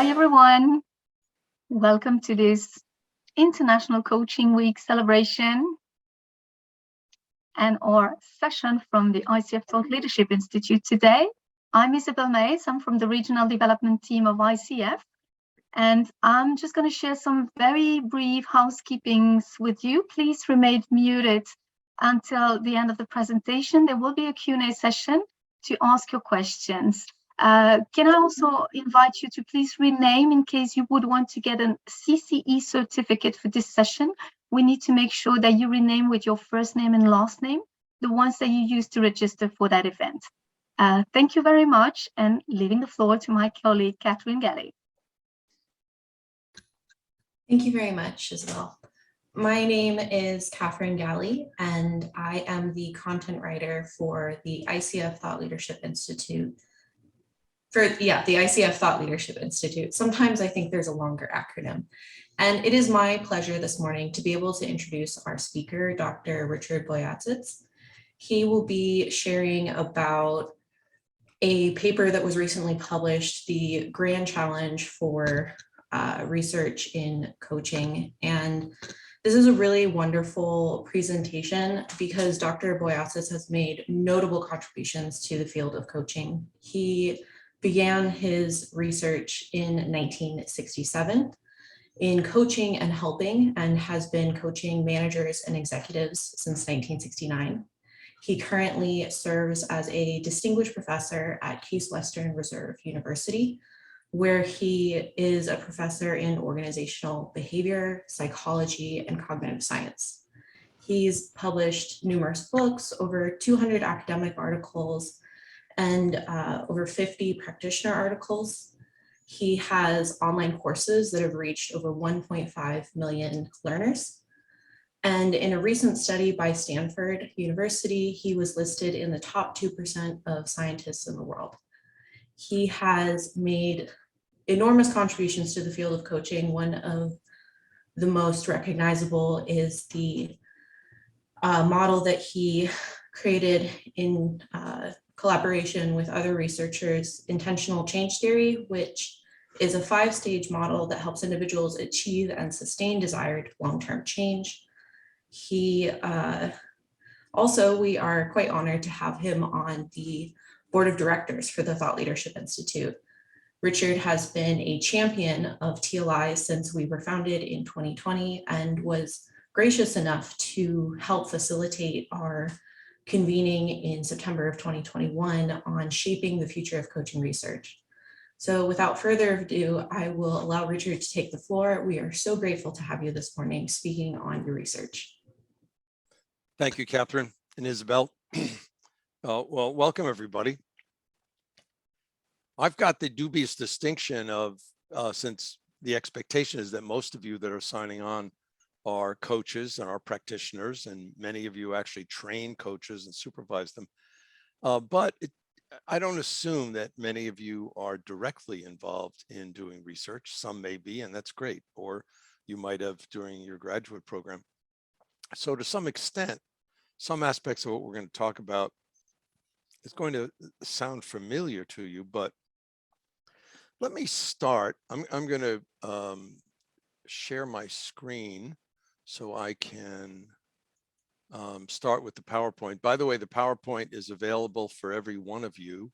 Hi, everyone. Welcome to this International Coaching Week celebration and our session from the ICF Thought Leadership Institute today. I'm Isabel Mays. I'm from the Regional Development Team of ICF, and I'm just going to share some very brief housekeepings with you. Please remain muted until the end of the presentation. There will be a Q&A session to ask your questions. Can I also invite you to please rename in case you would want to get a CCE certificate for this session. We need to make sure that you rename with your first name and last name, the ones that you used to register for that event. Thank you very much, and leaving the floor to my colleague, Catherine Galley. Thank you very much, Isabel. My name is Catherine Galley, and I am the content writer for the ICF Thought Leadership Institute. The ICF Thought Leadership Institute. Sometimes I think there's a longer acronym. And it is my pleasure this morning to be able to introduce our speaker, Dr. Richard Boyatzis. He will be sharing about a paper that was recently published, the Grand Challenge for Research in Coaching. And this is a really wonderful presentation because Dr. Boyatzis has made notable contributions to the field of coaching. He began his research in 1967 in coaching and helping, and has been coaching managers and executives since 1969. He currently serves as a distinguished professor at Case Western Reserve University, where he is a professor in organizational behavior, psychology, and cognitive science. He's published numerous books, over 200 academic articles, and over 50 practitioner articles. He has online courses that have reached over 1.5 million learners. And in a recent study by Stanford University, he was listed in the top 2% of scientists in the world. He has made enormous contributions to the field of coaching. One of the most recognizable is the model that he created in collaboration with other researchers, intentional change theory, which is a 5-stage model that helps individuals achieve and sustain desired long-term change. We are quite honored to have him on the board of directors for the Thought Leadership Institute. Richard has been a champion of TLI since we were founded in 2020 and was gracious enough to help facilitate our convening in September of 2021 on shaping the future of coaching research. So without further ado, I will allow Richard to take the floor. We are so grateful to have you this morning speaking on your research. Thank you, Catherine and Isabel. Well, welcome everybody. I've got the dubious distinction of, since the expectation is that most of you that are signing on are coaches and are practitioners, and many of you actually train coaches and supervise them. I don't assume that many of you are directly involved in doing research. Some may be, and that's great, or you might have during your graduate program. So to some extent, some aspects of what we're going to talk about is going to sound familiar to you, but let me start. I'm going to share my screen so I can start with the PowerPoint. By the way, the PowerPoint is available for every one of you.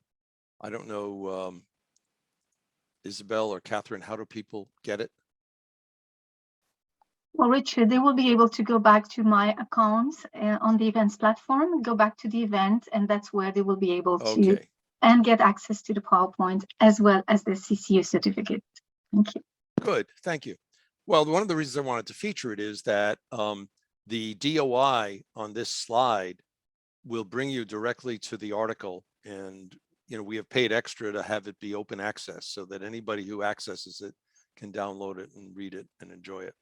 I don't know, Isabel or Catherine, how do people get it? Well, Richard, they will be able to go back to my account on the events platform, go back to the event, and that's where they will be able to and get access to the PowerPoint as well as the CCU certificate. Thank you. Good, thank you. Well, one of the reasons I wanted to feature it is that the DOI on this slide will bring you directly to the article, and we have paid extra to have it be open access so that anybody who accesses it can download it and read it and enjoy it.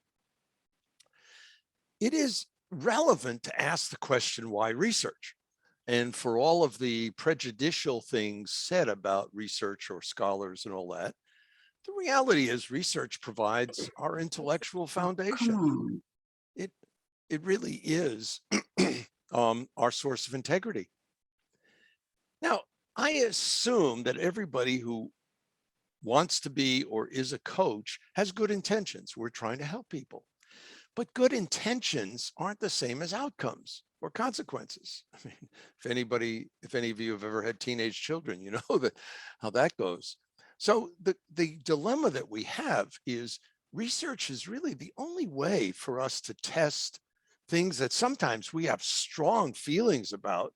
It is relevant to ask the question, why research? And for all of the prejudicial things said about research or scholars and all that, the reality is research provides our intellectual foundation. It really is our source of integrity. Now, I assume that everybody who wants to be or is a coach has good intentions. We're trying to help people. But good intentions aren't the same as outcomes or consequences. I mean, if any of you have ever had teenage children, you know that how that goes. So the dilemma that we have is research is really the only way for us to test things that sometimes we have strong feelings about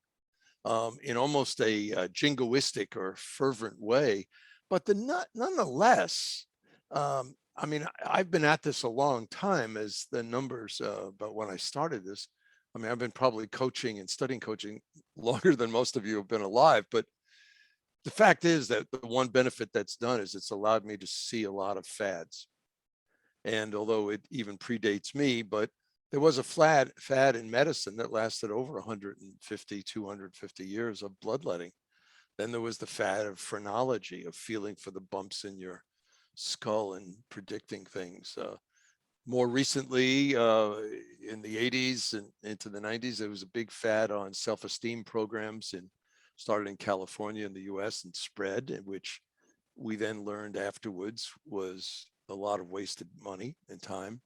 in almost a jingoistic or fervent way. But nonetheless, I mean, I've been at this a long time as the numbers, but when I started this, I mean, I've been probably coaching and studying coaching longer than most of you have been alive. But the fact is that the one benefit that's done is it's allowed me to see a lot of fads. And although it even predates me, but there was a fad in medicine that lasted over 150, 250 years of bloodletting. Then there was the fad of phrenology, of feeling for the bumps in your skull and predicting things. More recently, in the 80s and into the 90s, there was a big fad on self-esteem programs and started in California in the US and spread, in which we then learned afterwards was a lot of wasted money and time.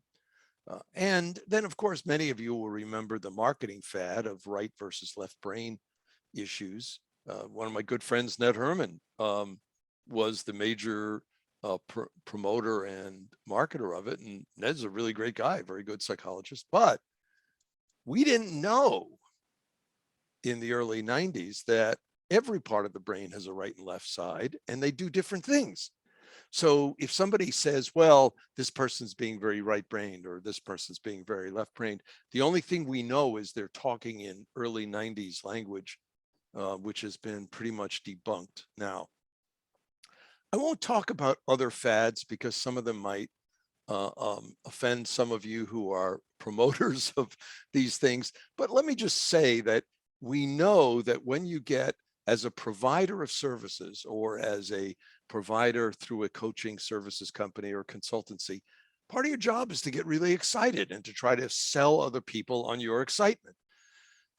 And then, of course, many of you will remember the marketing fad of right versus left brain issues. One of my good friends, Ned Herman, was the major promoter and marketer of it. And Ned's a really great guy, very good psychologist. But we didn't know in the early 90s that every part of the brain has a right and left side, and they do different things. So if somebody says, well, this person's being very right-brained or this person's being very left-brained, the only thing we know is they're talking in early 90s language, which has been pretty much debunked now. I won't talk about other fads because some of them might offend some of you who are promoters of these things. But let me just say that we know that when you get as a provider of services or as a provider through a coaching services company or consultancy, part of your job is to get really excited and to try to sell other people on your excitement.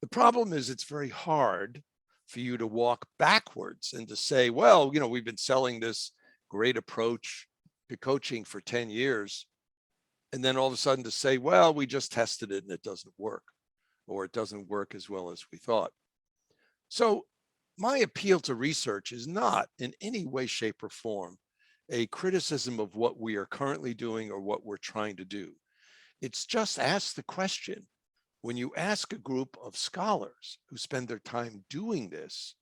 The problem is it's very hard for you to walk backwards and to say, well, you know, we've been selling this great approach to coaching for 10 years. And then all of a sudden to say, well, we just tested it and it doesn't work, or it doesn't work as well as we thought. So my appeal to research is not in any way, shape, or form a criticism of what we are currently doing or what we're trying to do. It's just ask the question, when you ask a group of scholars who spend their time doing this,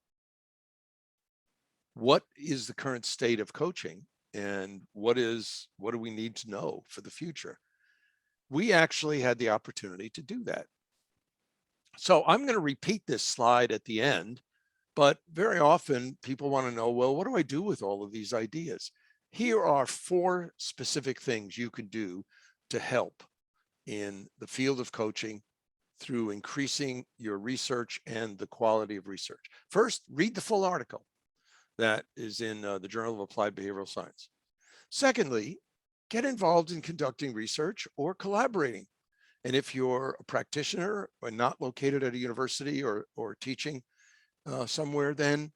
what is the current state of coaching and what do we need to know for the future? We actually had the opportunity to do that. So I'm going to repeat this slide at the end. But very often people want to know, well, what do I do with all of these ideas? Here are 4 specific things you can do to help in the field of coaching through increasing your research and the quality of research. First, read the full article that is in the Journal of Applied Behavioral Science. Secondly, get involved in conducting research or collaborating. And if you're a practitioner or not located at a university or teaching somewhere, then,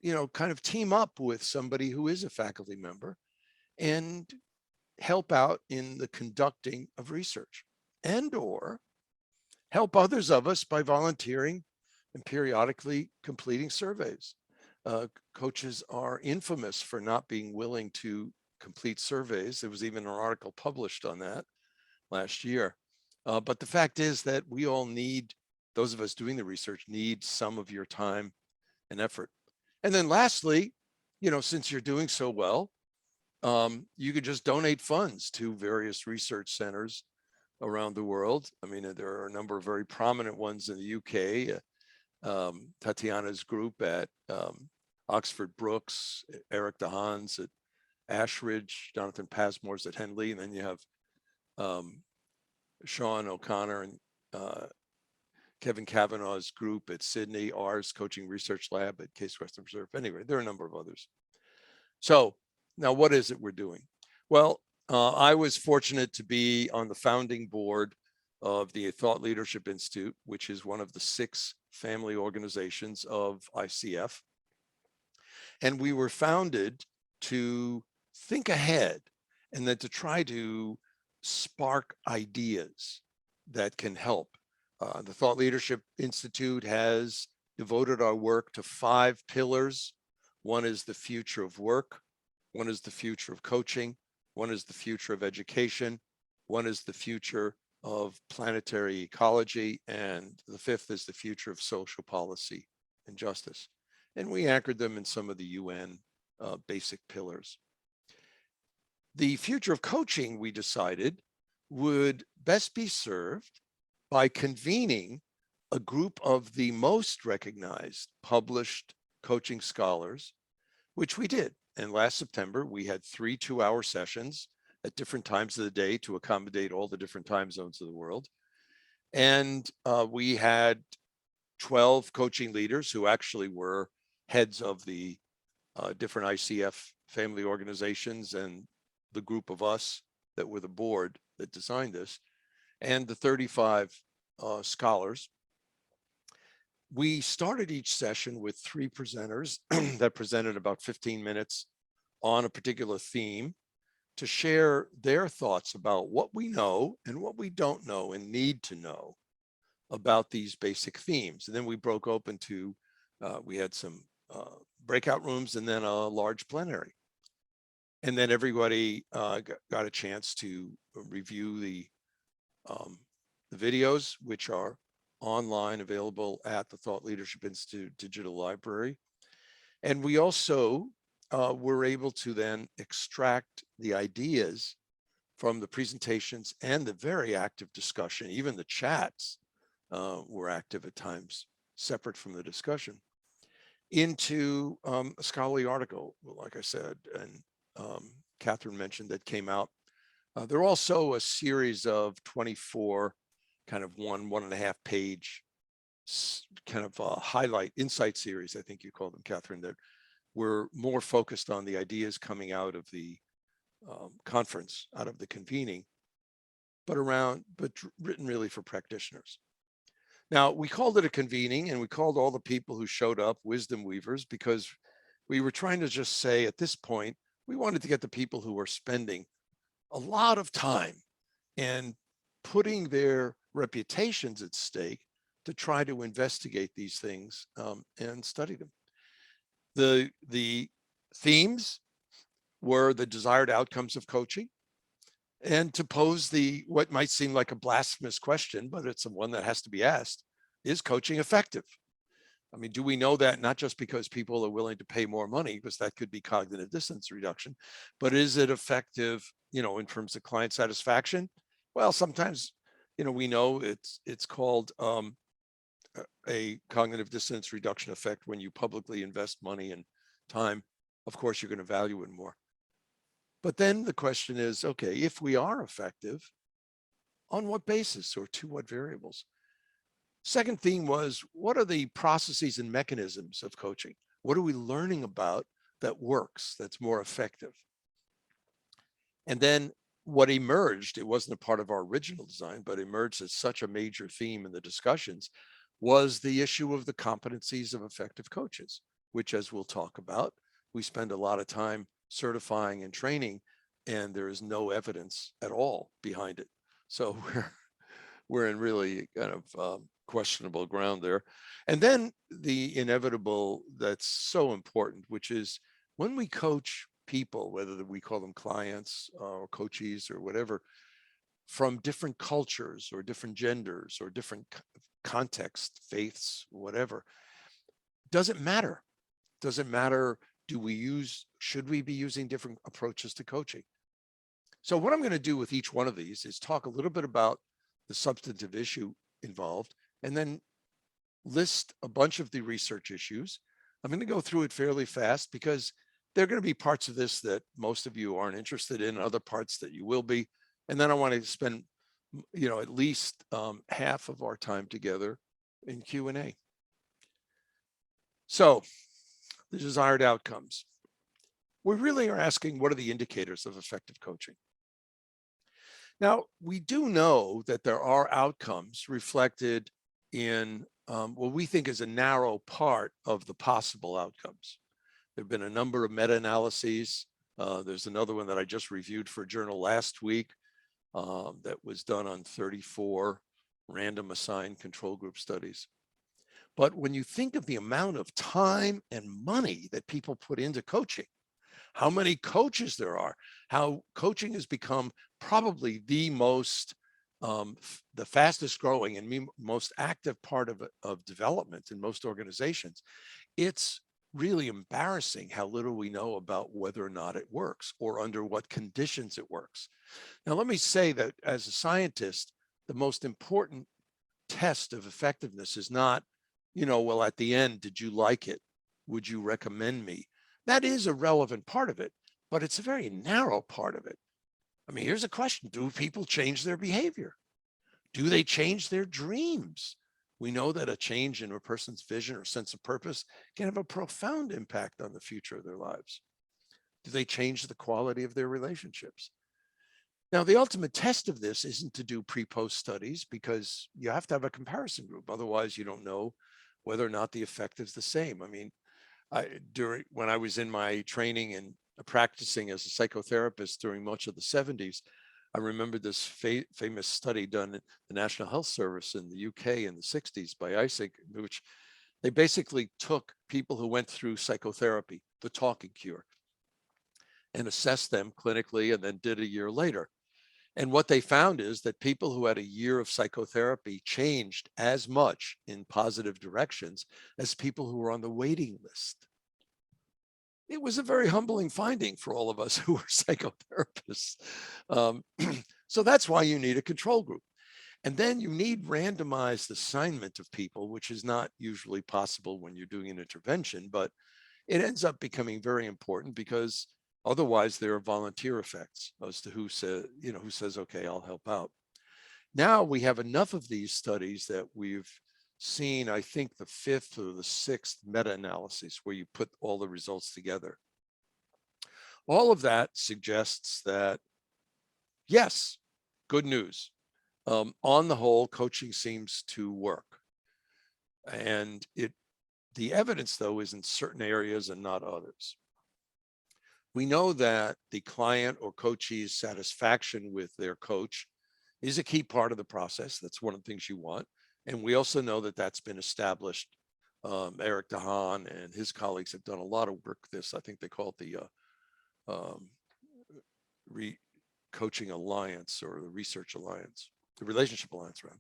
you know, kind of team up with somebody who is a faculty member and help out in the conducting of research, and or help others of us by volunteering and periodically completing surveys. Coaches are infamous for not being willing to complete surveys. There was even an article published on that last year. But the fact is that we all need, those of us doing the research need some of your time and effort. And then lastly, you know, since you're doing so well, you could just donate funds to various research centers around the world. I mean, there are a number of very prominent ones in the UK. Tatiana's group at Oxford Brookes, Eric DeHaan's at Ashridge, Jonathan Passmore's at Henley, and then you have Sean O'Connor and Kevin Kavanaugh's group at Sydney, ours Coaching Research Lab at Case Western Reserve. Anyway, there are a number of others. So now what is it we're doing? Well, I was fortunate to be on the founding board of the Thought Leadership Institute, which is one of the 6 family organizations of ICF. And we were founded to think ahead and then to try to spark ideas that can help. The Thought Leadership Institute has devoted our work to 5 pillars. One is the future of work. One is the future of coaching. One is the future of education. One is the future of planetary ecology. And the 5th is the future of social policy and justice. And we anchored them in some of the UN basic pillars. The future of coaching, we decided, would best be served by convening a group of the most recognized published coaching scholars, which we did. And last September, we had 3 2-hour sessions at different times of the day to accommodate all the different time zones of the world. And we had 12 coaching leaders who actually were heads of the different ICF family organizations and the group of us that were the board that designed this, and the 35 scholars. We started each session with 3 presenters that presented about 15 minutes on a particular theme to share their thoughts about what we know and what we don't know and need to know about these basic themes. And then we broke open to, we had some breakout rooms and then a large plenary. And then everybody got a chance to review the videos, which are online, available at the Thought Leadership Institute digital library. And we also were able to then extract the ideas from the presentations and the very active discussion. Even the chats were active at times, separate from the discussion, into a scholarly article, like I said, and Catherine mentioned, that came out. There are also a series of 24 kind of 1.5 page kind of highlight insight series, I think you call them, Catherine, that were more focused on the ideas coming out of the conference, out of the convening, but written really for practitioners. Now, we called it a convening, and we called all the people who showed up wisdom weavers, because we were trying to just say at this point, we wanted to get the people who were spending a lot of time and putting their reputations at stake to try to investigate these things and study them. The themes were the desired outcomes of coaching. And to pose what might seem like a blasphemous question, but it's one that has to be asked: is coaching effective? I mean, do we know that not just because people are willing to pay more money, because that could be cognitive dissonance reduction, but is it effective, in terms of client satisfaction? Well, sometimes, we know it's called a cognitive dissonance reduction effect when you publicly invest money and time. Of course, you're going to value it more. But then the question is, okay, if we are effective, on what basis or to what variables? Second theme was, what are the processes and mechanisms of coaching? What are we learning about that works, that's more effective? And then what emerged, it wasn't a part of our original design, but emerged as such a major theme in the discussions, was the issue of the competencies of effective coaches, which, as we'll talk about, we spend a lot of time certifying and training, and there is no evidence at all behind it. So we're in really kind of questionable ground there. And then the inevitable that's so important, which is when we coach people, whether we call them clients or coachees or whatever, from different cultures or different genders or different contexts, faiths, whatever, doesn't matter. Doesn't matter. Should we be using different approaches to coaching? So what I'm going to do with each one of these is talk a little bit about the substantive issue involved, and then list a bunch of the research issues. I'm going to go through it fairly fast because there are going to be parts of this that most of you aren't interested in, other parts that you will be. And then I want to spend, at least half of our time together in Q&A. So the desired outcomes. We really are asking, what are the indicators of effective coaching? Now, we do know that there are outcomes reflected in what we think is a narrow part of the possible outcomes. There have been a number of meta-analyses. There's another one that I just reviewed for a journal last week that was done on 34 random assigned control group studies. But when you think of the amount of time and money that people put into coaching, how many coaches there are, how coaching has become probably the most, the fastest growing and most active part of development in most organizations, it's really embarrassing how little we know about whether or not it works or under what conditions it works. Now, let me say that as a scientist, the most important test of effectiveness is not, well, at the end, did you like it? Would you recommend me? That is a relevant part of it, but it's a very narrow part of it. I mean, here's a question. Do people change their behavior? Do they change their dreams? We know that a change in a person's vision or sense of purpose can have a profound impact on the future of their lives. Do they change the quality of their relationships? Now, the ultimate test of this isn't to do pre-post studies because you have to have a comparison group. Otherwise, you don't know whether or not the effect is the same. I mean, when I was in my training and practicing as a psychotherapist during much of the 70s, I remember this famous study done at the National Health Service in the UK in the 60s by ICW, which they basically took people who went through psychotherapy, the talking cure, and assessed them clinically and then did a year later. And what they found is that people who had a year of psychotherapy changed as much in positive directions as people who were on the waiting list. It was a very humbling finding for all of us who were psychotherapists. So that's why you need a control group. And then you need randomized assignment of people, which is not usually possible when you're doing an intervention, but it ends up becoming very important because otherwise there are volunteer effects as to who says, okay, I'll help out. Now we have enough of these studies that we've seen, I think, the 5th or the 6th meta-analysis where you put all the results together. All of that suggests that, yes, good news. On the whole, coaching seems to work. And the evidence, though, is in certain areas and not others. We know that the client or coachee's satisfaction with their coach is a key part of the process. That's one of the things you want. And we also know that that's been established. Eric DeHaan and his colleagues have done a lot of work with this. I think they call it the Coaching Alliance or the Research Alliance, the Relationship Alliance, rather.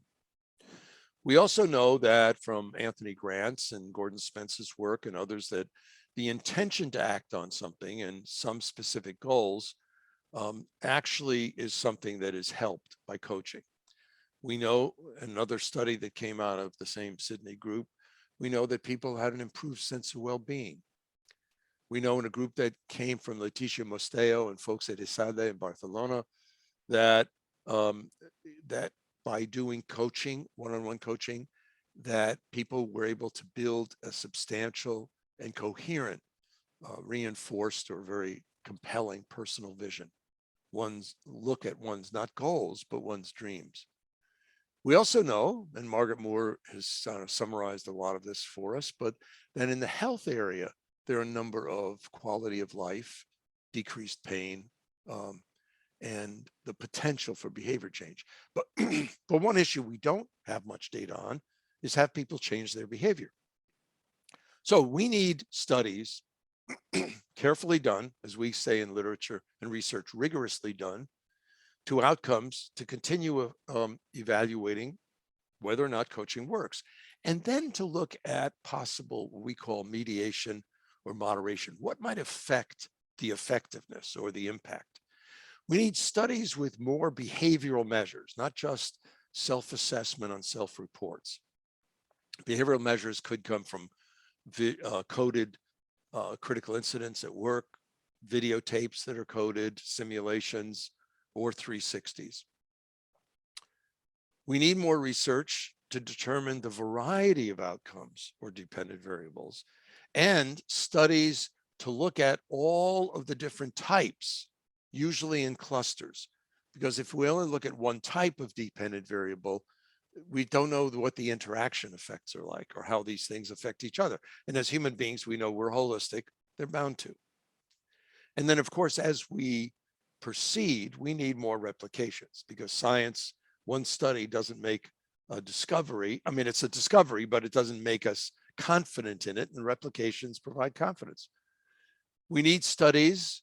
We also know that from Anthony Grant's and Gordon Spence's work and others that the intention to act on something and some specific goals actually is something that is helped by coaching. We know another study that came out of the same Sydney group, we know that people had an improved sense of well-being. We know in a group that came from Leticia Mosteo and folks at ISADE in Barcelona that that by doing coaching, one-on-one coaching, that people were able to build a substantial and coherent, reinforced or very compelling personal vision. One's look at one's not goals, but one's dreams. We also know, and Margaret Moore has summarized a lot of this for us, but that in the health area, there are a number of quality of life, decreased pain, and the potential for behavior change. But, but one issue we don't have much data on is have people change their behavior. So we need studies carefully done, as we say in literature and research, rigorously done, to outcomes to continue evaluating whether or not coaching works. And then to look at possible, what we call mediation or moderation. What might affect the effectiveness or the impact? We need studies with more behavioral measures, not just self-assessment on self-reports. Behavioral measures could come from coded critical incidents at work, videotapes that are coded, simulations, or 360s. We need more research to determine the variety of outcomes or dependent variables, and studies to look at all of the different types, usually in clusters. Because if we only look at one type of dependent variable, we don't know what the interaction effects are like or how these things affect each other. And as human beings, we know we're holistic, They're bound to. And then, of course, as we proceed, we need more replications because science, one study doesn't make a discovery. I mean, it's a discovery, but it doesn't make us confident in it, and replications provide confidence. We need studies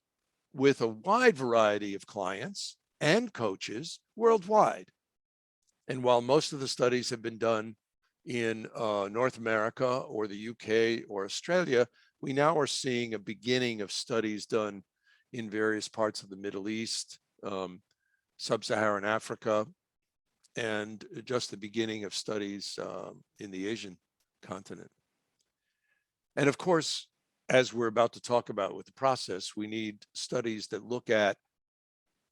with a wide variety of clients and coaches worldwide. And while most of the studies have been done in North America or the UK or Australia, we now are seeing a beginning of studies done in various parts of the Middle East, Sub-Saharan Africa, and just the beginning of studies in the Asian continent. And of course, as we're about to talk about with the process, we need studies that look at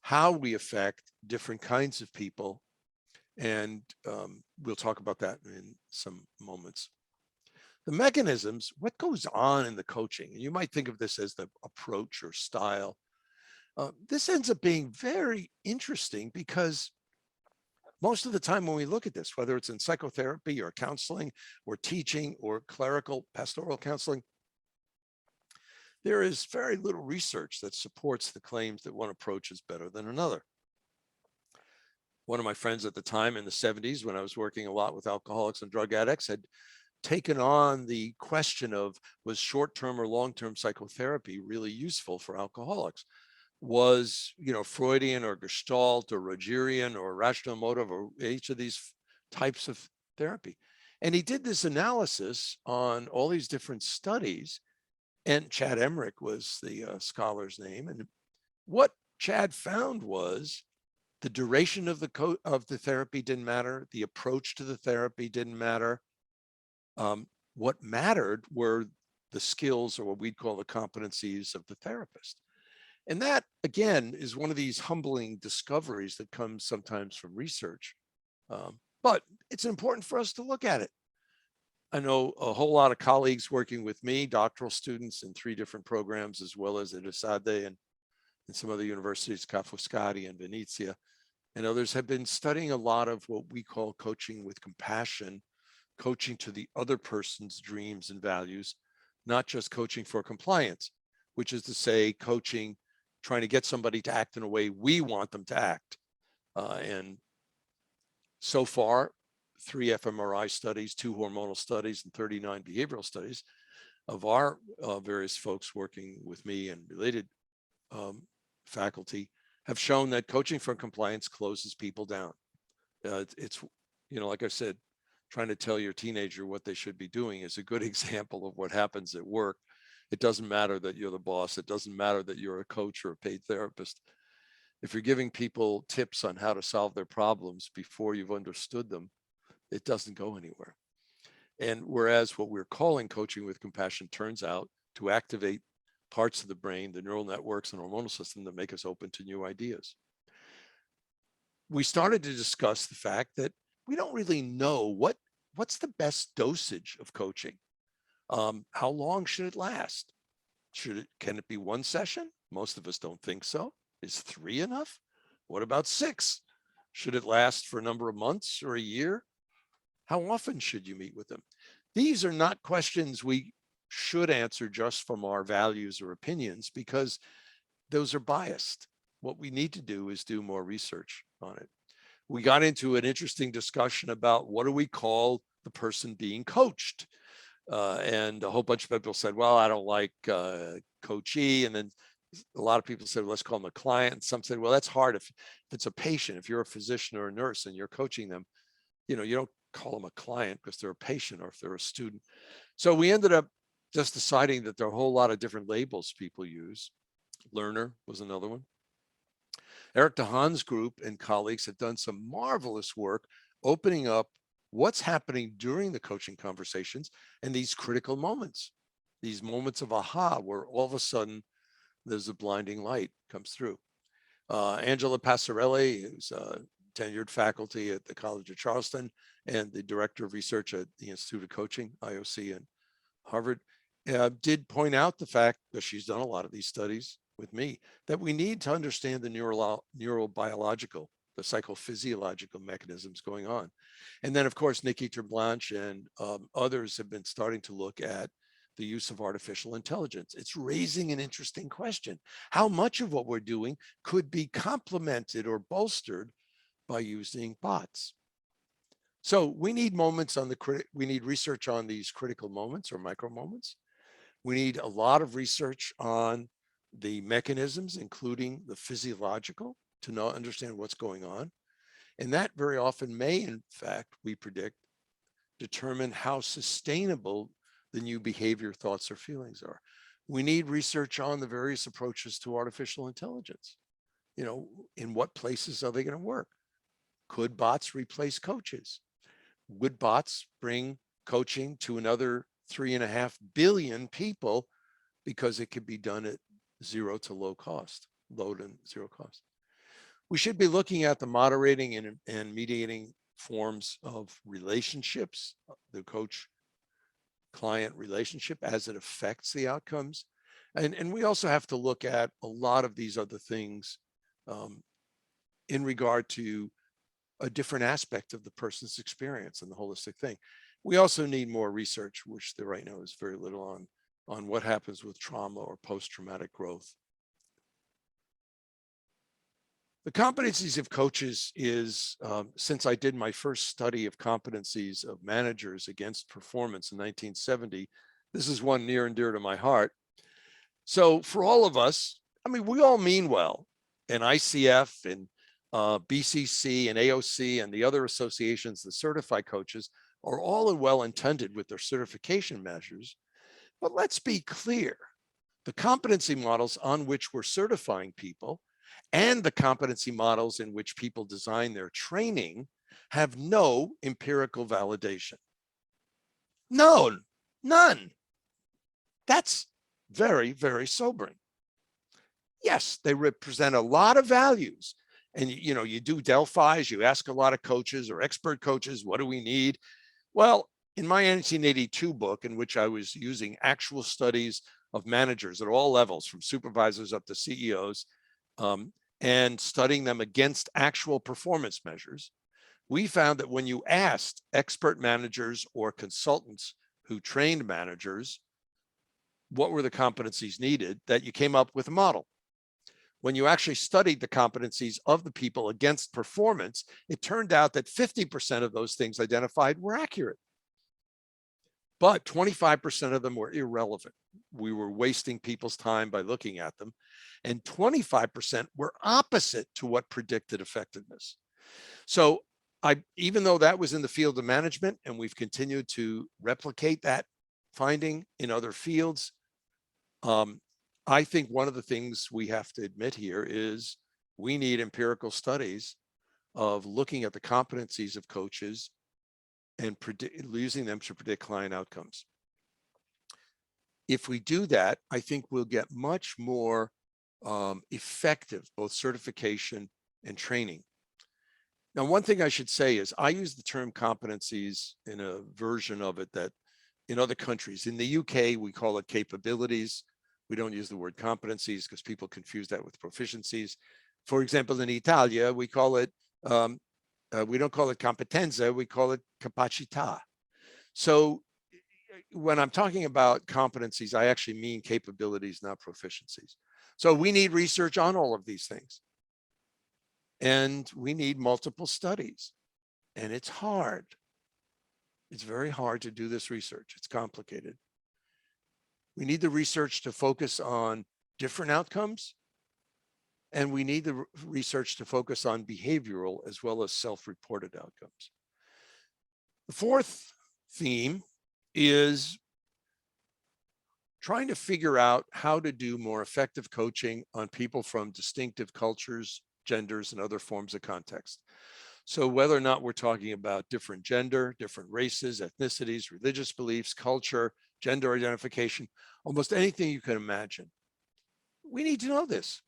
how we affect different kinds of people. And we'll talk about that in some moments. The mechanisms, what goes on in the coaching, and you might think of this as the approach or style. This ends up being very interesting because most of the time when we look at this, whether it's in psychotherapy or counseling or teaching or clerical pastoral counseling, there is very little research that supports the claims that one approach is better than another. One of my friends at the time in the 70s, when I was working a lot with alcoholics and drug addicts, had taken on the question of, was short-term or long-term psychotherapy really useful for alcoholics? Was, Freudian or Gestalt or Rogerian or rational emotive or each of these types of therapy? And he did this analysis on all these different studies, and Chad Emmerich was the scholar's name. And what Chad found was the duration of the therapy didn't matter. The approach to the therapy didn't matter. What mattered were the skills, or what we'd call the competencies, of the therapist. And that, again, is one of these humbling discoveries that comes sometimes from research. But it's important for us to look at it. I know a whole lot of colleagues working with me, doctoral students in 3 different programs, as well as at ESADE and in some other universities, Ca' Foscari and Venezia, and others, have been studying a lot of what we call coaching with compassion, coaching to the other person's dreams and values, not just coaching for compliance, which is to say coaching, trying to get somebody to act in a way we want them to act. And so far, 3 fMRI studies, 2 hormonal studies, and 39 behavioral studies of our various folks working with me and related faculty have shown that coaching for compliance closes people down. It's, like I said, trying to tell your teenager what they should be doing is a good example of what happens at work. It doesn't matter that you're the boss. It doesn't matter that you're a coach or a paid therapist. If you're giving people tips on how to solve their problems before you've understood them, it doesn't go anywhere. And whereas what we're calling coaching with compassion turns out to activate parts of the brain, the neural networks and hormonal system that make us open to new ideas. We started to discuss the fact that we don't really know what's the best dosage of coaching. How long should it last? Can it be 1 session? Most of us don't think so. Is 3 enough? What about 6? Should it last for a number of months or a year? How often should you meet with them? These are not questions we should answer just from our values or opinions, because those are biased. What we need to do is do more research on it. We got into an interesting discussion about what do we call the person being coached? And a whole bunch of people said, well, I don't like coachee. And then a lot of people said, well, let's call them a client. And some said, well, that's hard if it's a patient. If you're a physician or a nurse and you're coaching them, you don't call them a client because they're a patient, or if they're a student. So we ended up just deciding that there are a whole lot of different labels people use. Learner was another one. Eric DeHaan's group and colleagues have done some marvelous work opening up what's happening during the coaching conversations and these critical moments, these moments of aha, where all of a sudden there's a blinding light comes through. Angela Passarelli, who's a tenured faculty at the College of Charleston and the director of research at the Institute of Coaching, IOC, and Harvard, did point out the fact that she's done a lot of these studies with me, that we need to understand the neurobiological, the psychophysiological mechanisms going on. And then, of course, Nikki Terblanche and others have been starting to look at the use of artificial intelligence. It's raising an interesting question. How much of what we're doing could be complemented or bolstered by using bots? So we need moments on we need research on these critical moments or micro moments. We need a lot of research on the mechanisms, including the physiological, to understand what's going on. And that very often may, in fact, we predict, determine how sustainable the new behavior, thoughts, or feelings are. We need research on the various approaches to artificial intelligence. You know, in what places are they going to work? Could bots replace coaches? Would bots bring coaching to another 3.5 billion people because it could be done at zero to low cost, low to zero cost? We should be looking at the moderating and mediating forms of relationships, the coach-client relationship as it affects the outcomes. And we also have to look at a lot of these other things in regard to a different aspect of the person's experience and the holistic thing. We also need more research, which there right now is very little on what happens with trauma or post-traumatic growth. The competencies of coaches is, since I did my first study of competencies of managers against performance in 1970, this is one near and dear to my heart. So for all of us, I mean, we all mean well, and ICF and BCC and AOC and the other associations that certify coaches are all well intended with their certification measures. But let's be clear, the competency models on which we're certifying people and the competency models in which people design their training have no empirical validation. No, none. That's very, very sobering. Yes, they represent a lot of values. And you know, you do Delphi's, you ask a lot of coaches or expert coaches, what do we need? Well, in my 1982 book, in which I was using actual studies of managers at all levels, from supervisors up to CEOs, and studying them against actual performance measures, we found that when you asked expert managers or consultants who trained managers what were the competencies needed, that you came up with a model. When you actually studied the competencies of the people against performance, it turned out that 50% of those things identified were accurate. But 25% of them were irrelevant. We were wasting people's time by looking at them. And 25% were opposite to what predicted effectiveness. So even though that was in the field of management, and we've continued to replicate that finding in other fields, I think one of the things we have to admit here is we need empirical studies of looking at the competencies of coaches and using them to predict client outcomes. If we do that, I think we'll get much more effective, both certification and training. Now, one thing I should say is I use the term competencies in a version of it that in other countries, in the UK, we call it capabilities. We don't use the word competencies because people confuse that with proficiencies. For example, in Italia, we call it, we don't call it competenza, we call it capacità. So when I'm talking about competencies, I actually mean capabilities, not proficiencies. So we need research on all of these things. And we need multiple studies. And it's hard. It's very hard to do this research. It's complicated. We need the research to focus on different outcomes. And we need the research to focus on behavioral as well as self-reported outcomes. The fourth theme is trying to figure out how to do more effective coaching on people from distinctive cultures, genders, and other forms of context. So whether or not we're talking about different gender, different races, ethnicities, religious beliefs, culture, gender identification, almost anything you can imagine, we need to know this.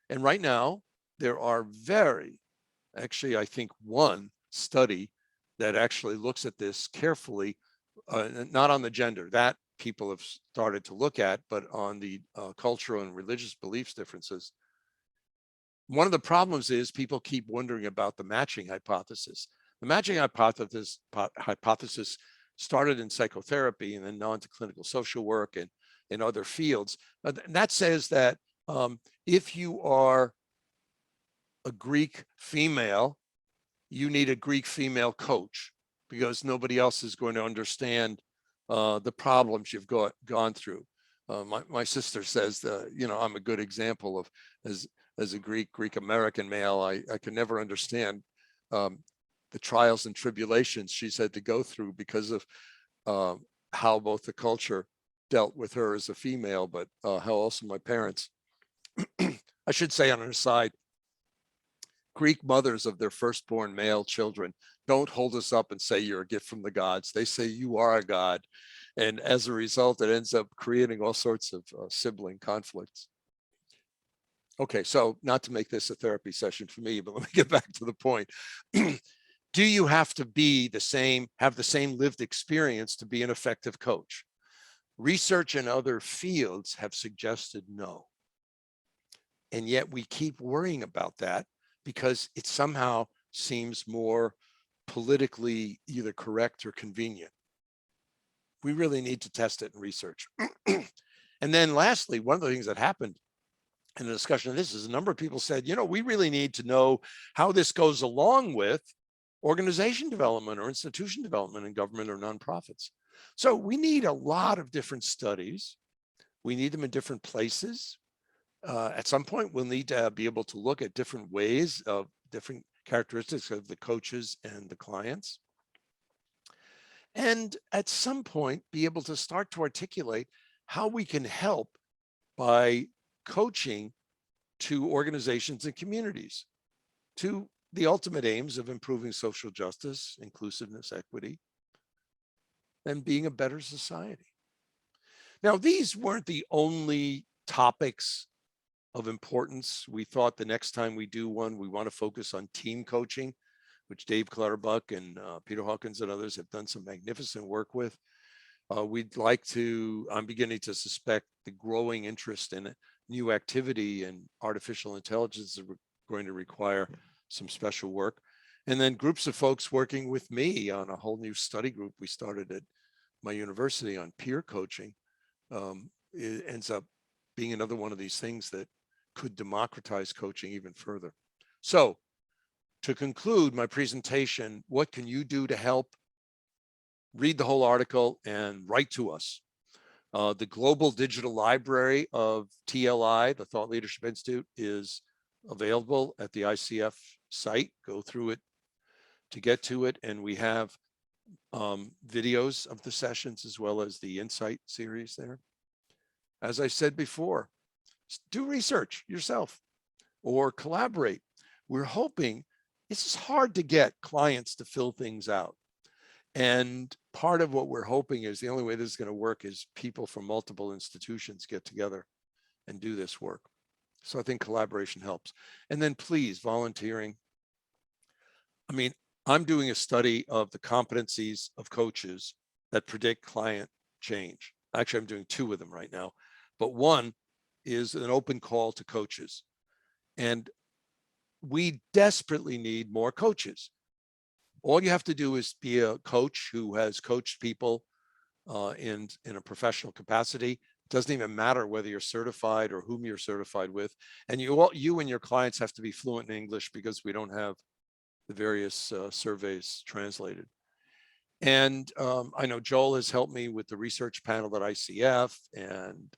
And right now, there are actually, I think one study that actually looks at this carefully, not on the gender, that people have started to look at, but on the cultural and religious beliefs differences. One of the problems is people keep wondering about the matching hypothesis. The matching hypothesis started in psychotherapy and then now into clinical social work and in other fields. And that says that if you are a Greek female, you need a Greek female coach, because nobody else is going to understand the problems you've gone through. My sister says, I'm a good example of, as a Greek American male, I can never understand the trials and tribulations she's had to go through because of how both the culture dealt with her as a female, but how also my parents. I should say on an aside, Greek mothers of their firstborn male children don't hold us up and say you're a gift from the gods. They say you are a god. And as a result, it ends up creating all sorts of sibling conflicts. Okay, so not to make this a therapy session for me, but let me get back to the point. Do you have to have the same lived experience to be an effective coach? Research in other fields have suggested no. And yet we keep worrying about that because it somehow seems more politically either correct or convenient. We really need to test it in research. And then lastly, one of the things that happened in the discussion of this is a number of people said, we really need to know how this goes along with organization development or institution development in government or nonprofits. So we need a lot of different studies. We need them in different places. At some point, we'll need to be able to look at different ways of different characteristics of the coaches and the clients. And at some point, be able to start to articulate how we can help by coaching to organizations and communities to the ultimate aims of improving social justice, inclusiveness, equity, and being a better society. Now, these weren't the only topics of importance. We thought the next time we do one, we want to focus on team coaching, which Dave Clutterbuck and Peter Hawkins and others have done some magnificent work with. I'm beginning to suspect the growing interest in new activity and artificial intelligence is going to require some special work. And then groups of folks working with me on a whole new study group we started at my university on peer coaching. It ends up being another one of these things that could democratize coaching even further. So to conclude my presentation, what can you do to help? Read the whole article and write to us. The global digital library of TLI, the Thought Leadership Institute, is available at the ICF site. Go through it to get to it. And we have videos of the sessions as well as the Insight series there. As I said before, do research yourself or collaborate. We're hoping, it's hard to get clients to fill things out. And part of what we're hoping is the only way this is going to work is people from multiple institutions get together and do this work. So I think collaboration helps. And then please, volunteering. I mean, I'm doing a study of the competencies of coaches that predict client change. Actually, I'm doing 2 of them right now, but one is an open call to coaches. And we desperately need more coaches. All you have to do is be a coach who has coached people in a professional capacity. It doesn't even matter whether you're certified or whom you're certified with. And you and your clients have to be fluent in English because we don't have the various surveys translated. And I know Joel has helped me with the research panel at ICF, and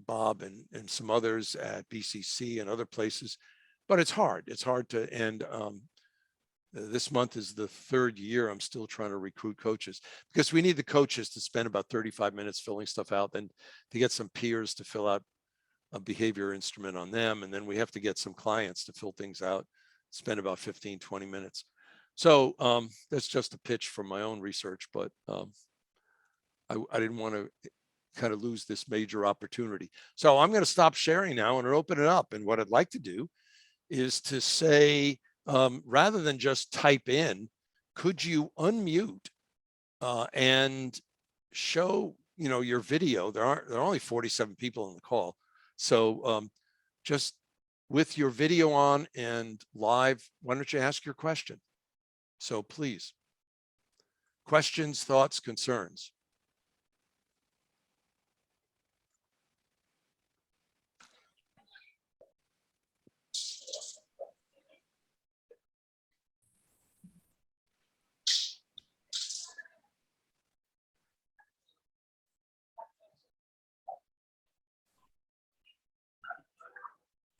Bob and some others at BCC and other places, but it's hard. It's hard to, and this month is the 3rd year I'm still trying to recruit coaches, because we need the coaches to spend about 35 minutes filling stuff out, then to get some peers to fill out a behavior instrument on them. And then we have to get some clients to fill things out, spend about 15, 20 minutes. So that's just a pitch from my own research, but I didn't want to kind of lose this major opportunity. So I'm going to stop sharing now and open it up. And what I'd like to do is to say, rather than just type in, could you unmute and show, your video? There are only 47 people on the call. So just with your video on and live, why don't you ask your question? So please. Questions, thoughts, concerns?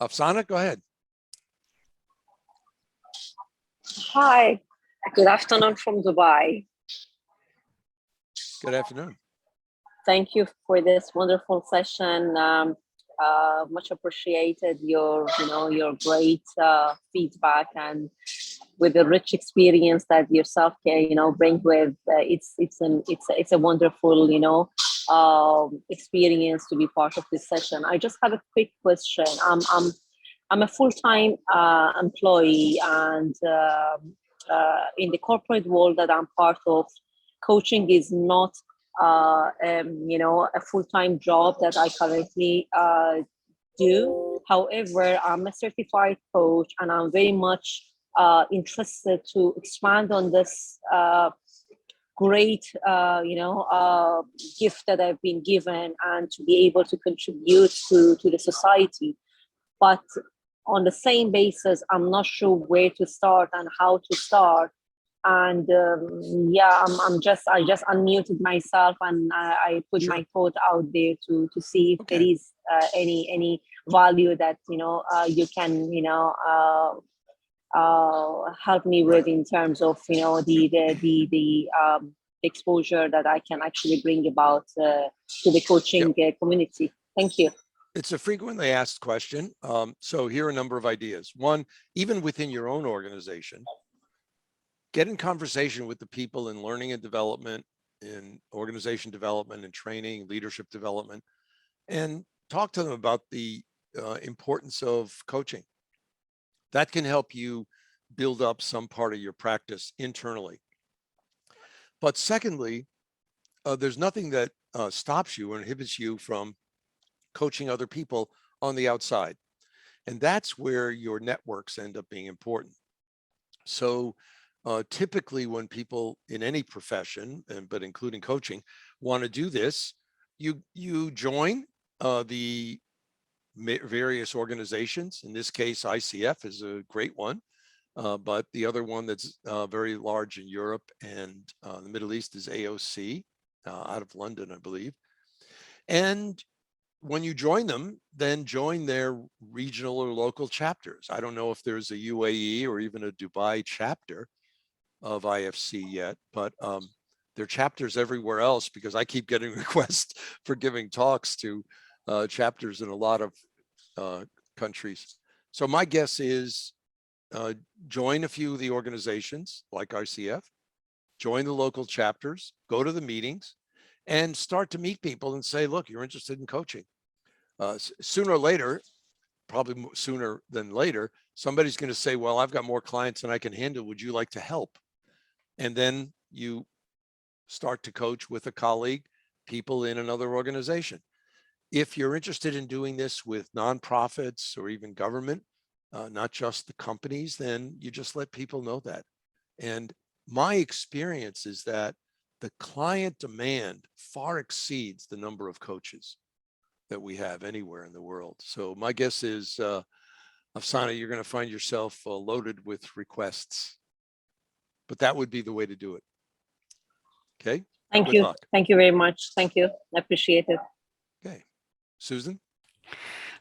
Afsana, go ahead. Hi, good afternoon from Dubai. Good afternoon. Thank you for this wonderful session. Much appreciated your great feedback, and with the rich experience that yourself can bring with. It's a wonderful experience to be part of this session. I just have a quick question. I'm a full-time employee, and in the corporate world that I'm part of, coaching is not a full-time job that I currently do. However, I'm a certified coach, and I'm very much interested to expand on this great gift that I've been given, and to be able to contribute to the society. But on the same basis, I'm not sure where to start and how to start. And I just unmuted myself, and I put Sure. my thought out there to see if Okay. there is any value that you can help me with, Right. in terms of the exposure that I can actually bring about to the coaching community. Thank you. It's a frequently asked question. So here are a number of ideas. One, even within your own organization, get in conversation with the people in learning and development, in organization development and training, leadership development, and talk to them about the importance of coaching. That can help you build up some part of your practice internally. But secondly, there's nothing that stops you or inhibits you from coaching other people on the outside. And that's where your networks end up being important. So typically when people in any profession, but including coaching, want to do this, you join the various organizations. In this case, ICF is a great one, but the other one that's very large in Europe and the Middle East is AOC out of London, I believe. And when you join them, then join their regional or local chapters. I don't know if there's a UAE or even a Dubai chapter of IFC yet, but there are chapters everywhere else, because I keep getting requests for giving talks to chapters in a lot of countries. So my guess is join a few of the organizations like ICF, join the local chapters, go to the meetings, and start to meet people and say, look, you're interested in coaching. Sooner or later, probably sooner than later, somebody's going to say, well, I've got more clients than I can handle. Would you like to help? And then you start to coach with a colleague, people in another organization. If you're interested in doing this with nonprofits or even government, not just the companies, then you just let people know that. And my experience is that the client demand far exceeds the number of coaches that we have anywhere in the world. So my guess is, Afsana, you're going to find yourself loaded with requests, but that would be the way to do it. Okay. Thank Good you. luck. Thank you very much. Thank you. I appreciate it. Okay. Susan?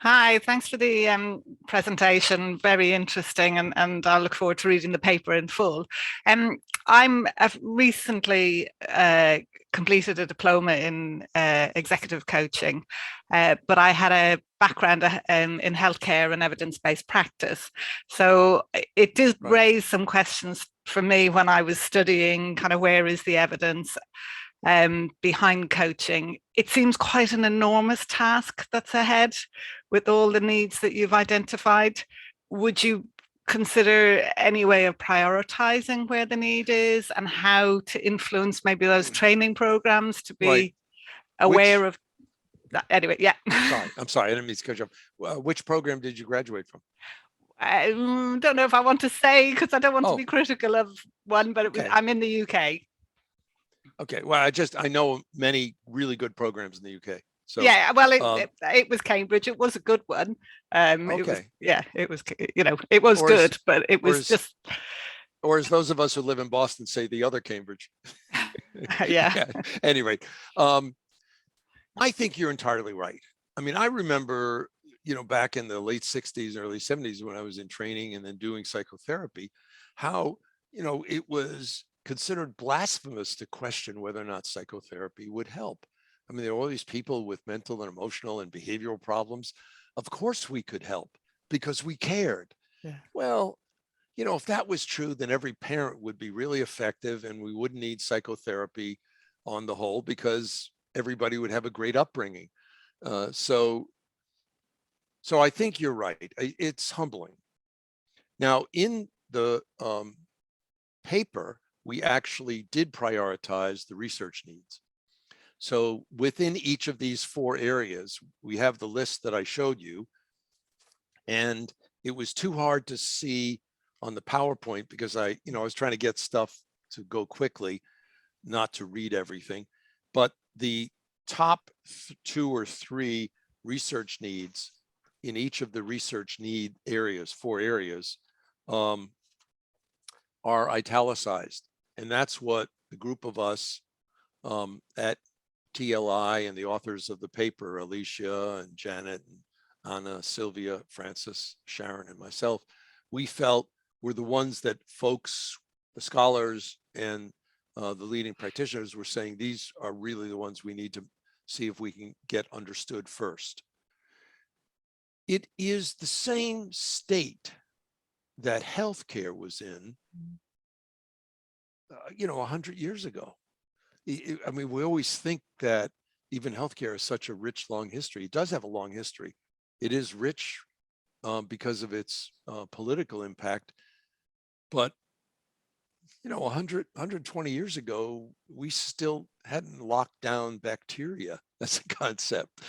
Hi, thanks for the presentation. Very interesting, and I look forward to reading the paper in full. I've recently completed a diploma in executive coaching, but I had a background in healthcare and evidence-based practice. So it did raise some questions for me when I was studying kind of where is the evidence behind coaching. It seems quite an enormous task that's ahead with all the needs that you've identified. Would you consider any way of prioritizing where the need is and how to influence maybe those training programs to be aware of that? Anyway, yeah. I'm sorry, I didn't mean to cut you off. Which program did you graduate from? I don't know if I want to say, because I don't want to be critical of one, but Okay. I'm in the UK. Okay, well, I know many really good programs in the UK. So yeah, well, it was Cambridge. It was a good one. It was, okay. yeah, it was, it was Or as- good, but it was just, or as those of us who live in Boston say, the other Cambridge. yeah. Anyway, I think you're entirely right. I mean, I remember, back in the late 60s, early 70s, when I was in training and then doing psychotherapy, how, it was considered blasphemous to question whether or not psychotherapy would help. I mean, there were all these people with mental and emotional and behavioral problems. Of course we could help because we cared. Yeah. Well, if that was true, then every parent would be really effective and we wouldn't need psychotherapy on the whole because everybody would have a great upbringing. So I think you're right. It's humbling. Now, in the paper, we actually did prioritize the research needs. So within each of these 4 areas, we have the list that I showed you. And it was too hard to see on the PowerPoint because I was trying to get stuff to go quickly, not to read everything. But the top 2 or 3 research needs in each of the research need areas, 4 areas, are italicized. And that's what the group of us at TLI and the authors of the paper, Alicia and Janet and Anna, Sylvia, Francis, Sharon, and myself, we felt were the ones that folks, the scholars and the leading practitioners were saying, these are really the ones we need to see if we can get understood first. It is the same state that healthcare was in, 100 years ago. I mean, we always think that even healthcare is such a rich, long history. It does have a long history. It is rich because of its political impact. But, 120 years ago, we still hadn't locked down bacteria as a concept.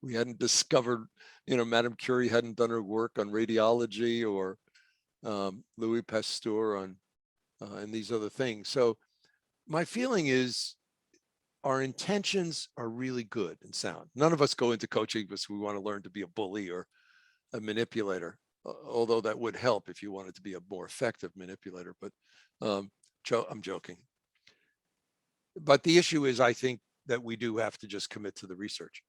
We hadn't discovered, Madame Curie hadn't done her work on radiology, or Louis Pasteur on and these other things. So my feeling is our intentions are really good and sound. None of us go into coaching because we want to learn to be a bully or a manipulator, although that would help if you wanted to be a more effective manipulator. But I'm joking. But the issue is, I think that we do have to just commit to the research.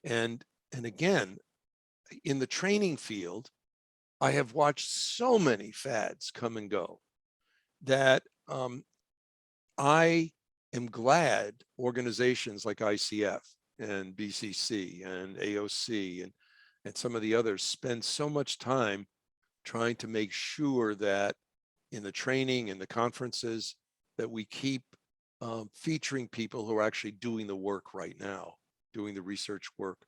And again, in the training field, I have watched so many fads come and go that I am glad organizations like ICF and BCC and AOC and some of the others spend so much time trying to make sure that in the training and the conferences that we keep featuring people who are actually doing the work right now, doing the research work.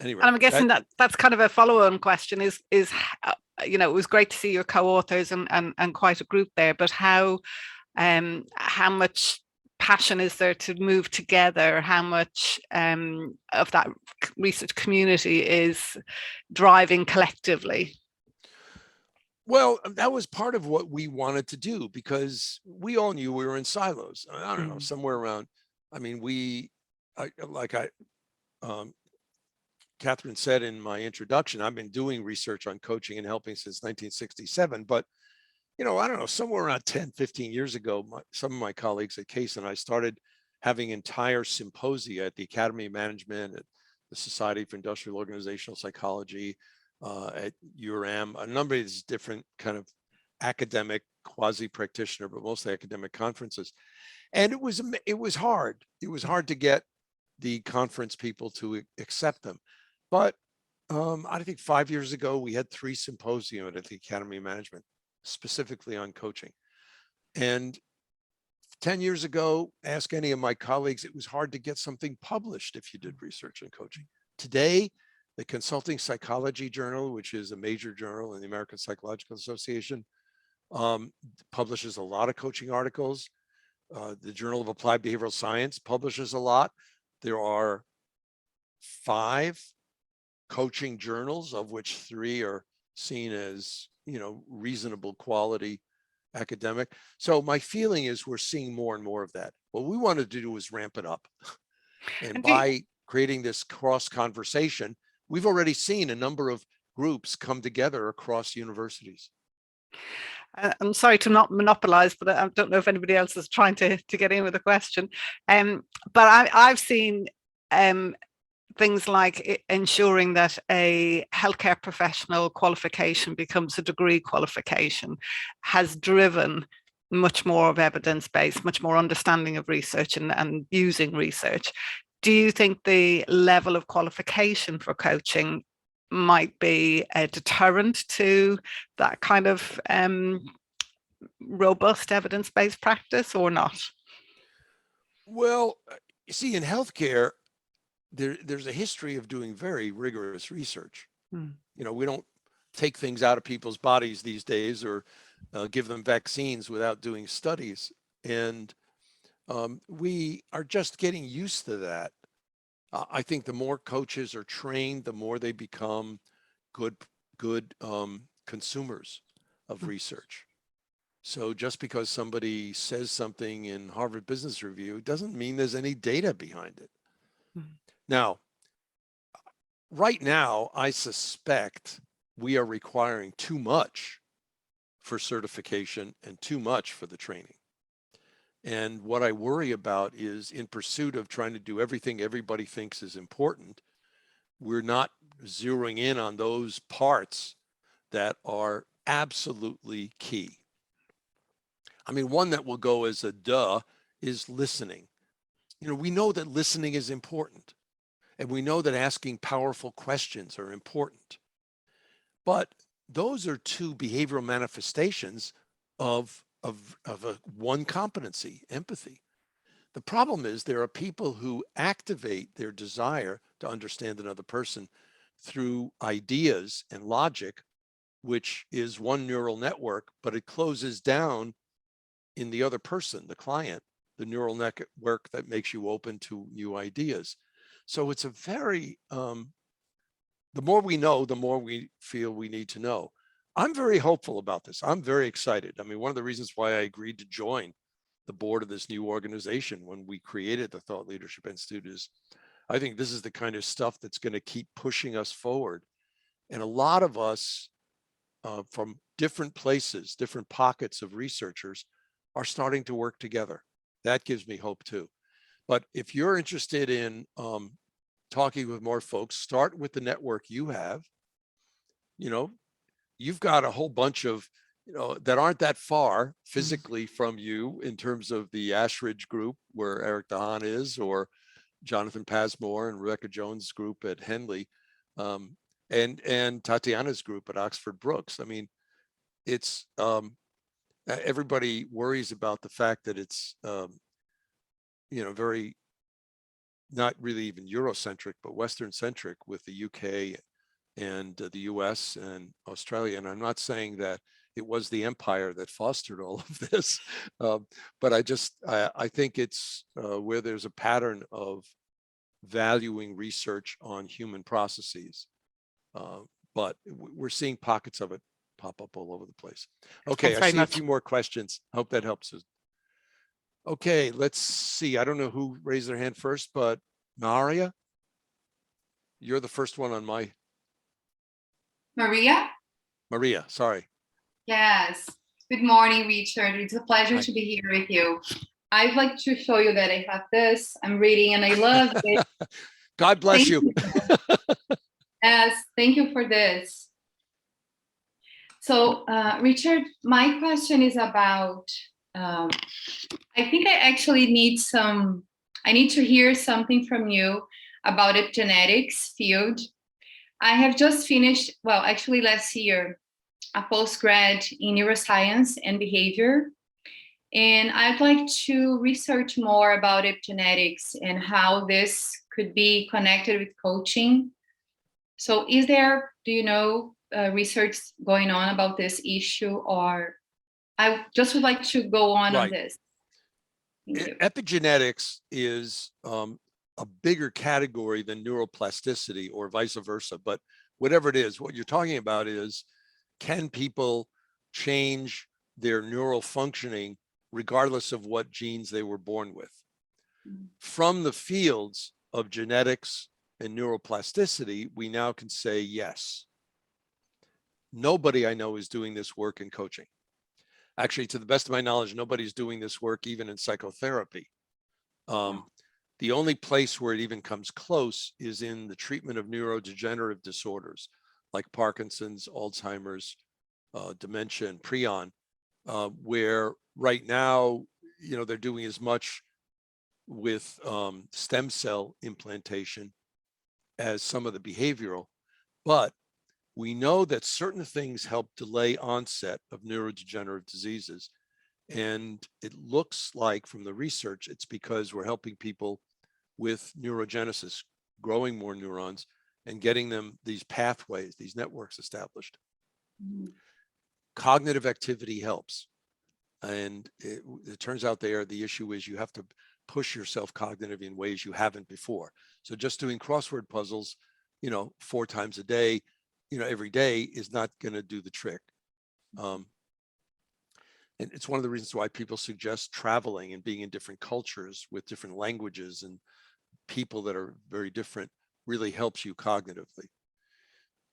Anyway, And I'm guessing that's kind of a follow-on question is it was great to see your co-authors and quite a group there, but how much passion is there to move together? How much of that research community is driving collectively? Well, that was part of what we wanted to do because we all knew we were in silos. I don't know, somewhere around. I mean, Catherine said in my introduction, I've been doing research on coaching and helping since 1967. But, I don't know, somewhere around 10, 15 years ago, some of my colleagues at CASE and I started having entire symposia at the Academy of Management, at the Society for Industrial Organizational Psychology, at URAM, a number of these different kind of academic, quasi-practitioner, but mostly academic conferences. And it was hard. It was hard to get the conference people to accept them. But I think 5 years ago, we had 3 symposia at the Academy of Management, specifically on coaching. And 10 years ago, ask any of my colleagues, it was hard to get something published if you did research on coaching. Today, the Consulting Psychology Journal, which is a major journal in the American Psychological Association, publishes a lot of coaching articles. The Journal of Applied Behavioral Science publishes a lot. There are 5 coaching journals, of which 3 are seen as, reasonable quality academic. So my feeling is we're seeing more and more of that. What we wanted to do was ramp it up. And by creating this cross conversation, we've already seen a number of groups come together across universities. I'm sorry to not monopolize, but I don't know if anybody else is trying to get in with a question. But I've seen things like ensuring that a healthcare professional qualification becomes a degree qualification has driven much more of evidence-based, much more understanding of research and using research. Do you think the level of qualification for coaching might be a deterrent to that kind of robust evidence-based practice or not? Well, you see, in healthcare, there's a history of doing very rigorous research. You know, we don't take things out of people's bodies these days or give them vaccines without doing studies. And we are just getting used to that. I think the more coaches are trained, the more they become good consumers of research. So just because somebody says something in Harvard Business Review doesn't mean there's any data behind it. Now, right now, I suspect we are requiring too much for certification and too much for the training. And what I worry about is, in pursuit of trying to do everything everybody thinks is important, we're not zeroing in on those parts that are absolutely key. I mean, one that will go as a duh is listening. You know, we know that listening is important, and we know that asking powerful questions are important. But those are two behavioral manifestations of one competency, empathy. The problem is there are people who activate their desire to understand another person through ideas and logic, which is one neural network, but it closes down in the other person, the client, the neural network that makes you open to new ideas. So it's a very, the more we know, the more we feel we need to know. I'm very hopeful about this. I'm very excited. I mean, one of the reasons why I agreed to join the board of this new organization when we created the Thought Leadership Institute is I think this is the kind of stuff that's going to keep pushing us forward. And a lot of us from different places, different pockets of researchers are starting to work together. That gives me hope too. But if you're interested in talking with more folks, start with the network you have. You know, you've got a whole bunch of, you know, that aren't that far physically from you in terms of the Ashridge group where Eric DeHaan is, or Jonathan Pasmore and Rebecca Jones' group at Henley, and Tatiana's group at Oxford Brookes. I mean, it's everybody worries about the fact that it's you know, very not really even Eurocentric, but Western centric with the UK and the US and Australia. And I'm not saying that it was the empire that fostered all of this, but I think it's where there's a pattern of valuing research on human processes. But we're seeing pockets of it pop up all over the place. Okay, I see a few more questions. I hope that helps us. Okay, let's see. I don't know who raised their hand first, but Maria, you're the first one on my. Maria, sorry. Yes. Good morning, Richard. It's a pleasure Hi. to be here with you. I'd like to show you that I have this. I'm reading and I love it. God bless Thank you. Yes, thank you for this. So, Richard, my question is about, I think I actually need I need to hear something from you about epigenetics field. I have just finished, well, actually last year, a postgrad in neuroscience and behavior. And I'd like to research more about epigenetics and how this could be connected with coaching. So is there, do you know, research going on about this issue, or I just would like to go on this. Thank you. Epigenetics is a bigger category than neuroplasticity or vice versa. But whatever it is, what you're talking about is, can people change their neural functioning regardless of what genes they were born with. From the fields of genetics and neuroplasticity, we now can say yes. Nobody I know is doing this work in coaching. Actually, to the best of my knowledge, nobody's doing this work even in psychotherapy. The only place where it even comes close is in the treatment of neurodegenerative disorders like Parkinson's, Alzheimer's, dementia, and prion, where right now, they're doing as much with stem cell implantation as some of the behavioral, but we know that certain things help delay onset of neurodegenerative diseases. And it looks like from the research, it's because we're helping people with neurogenesis, growing more neurons and getting them these pathways, these networks established. Cognitive activity helps. And it turns out the issue is you have to push yourself cognitively in ways you haven't before. So just doing crossword puzzles, 4 times a day, every day is not going to do the trick. And it's one of the reasons why people suggest traveling and being in different cultures with different languages and people that are very different really helps you cognitively.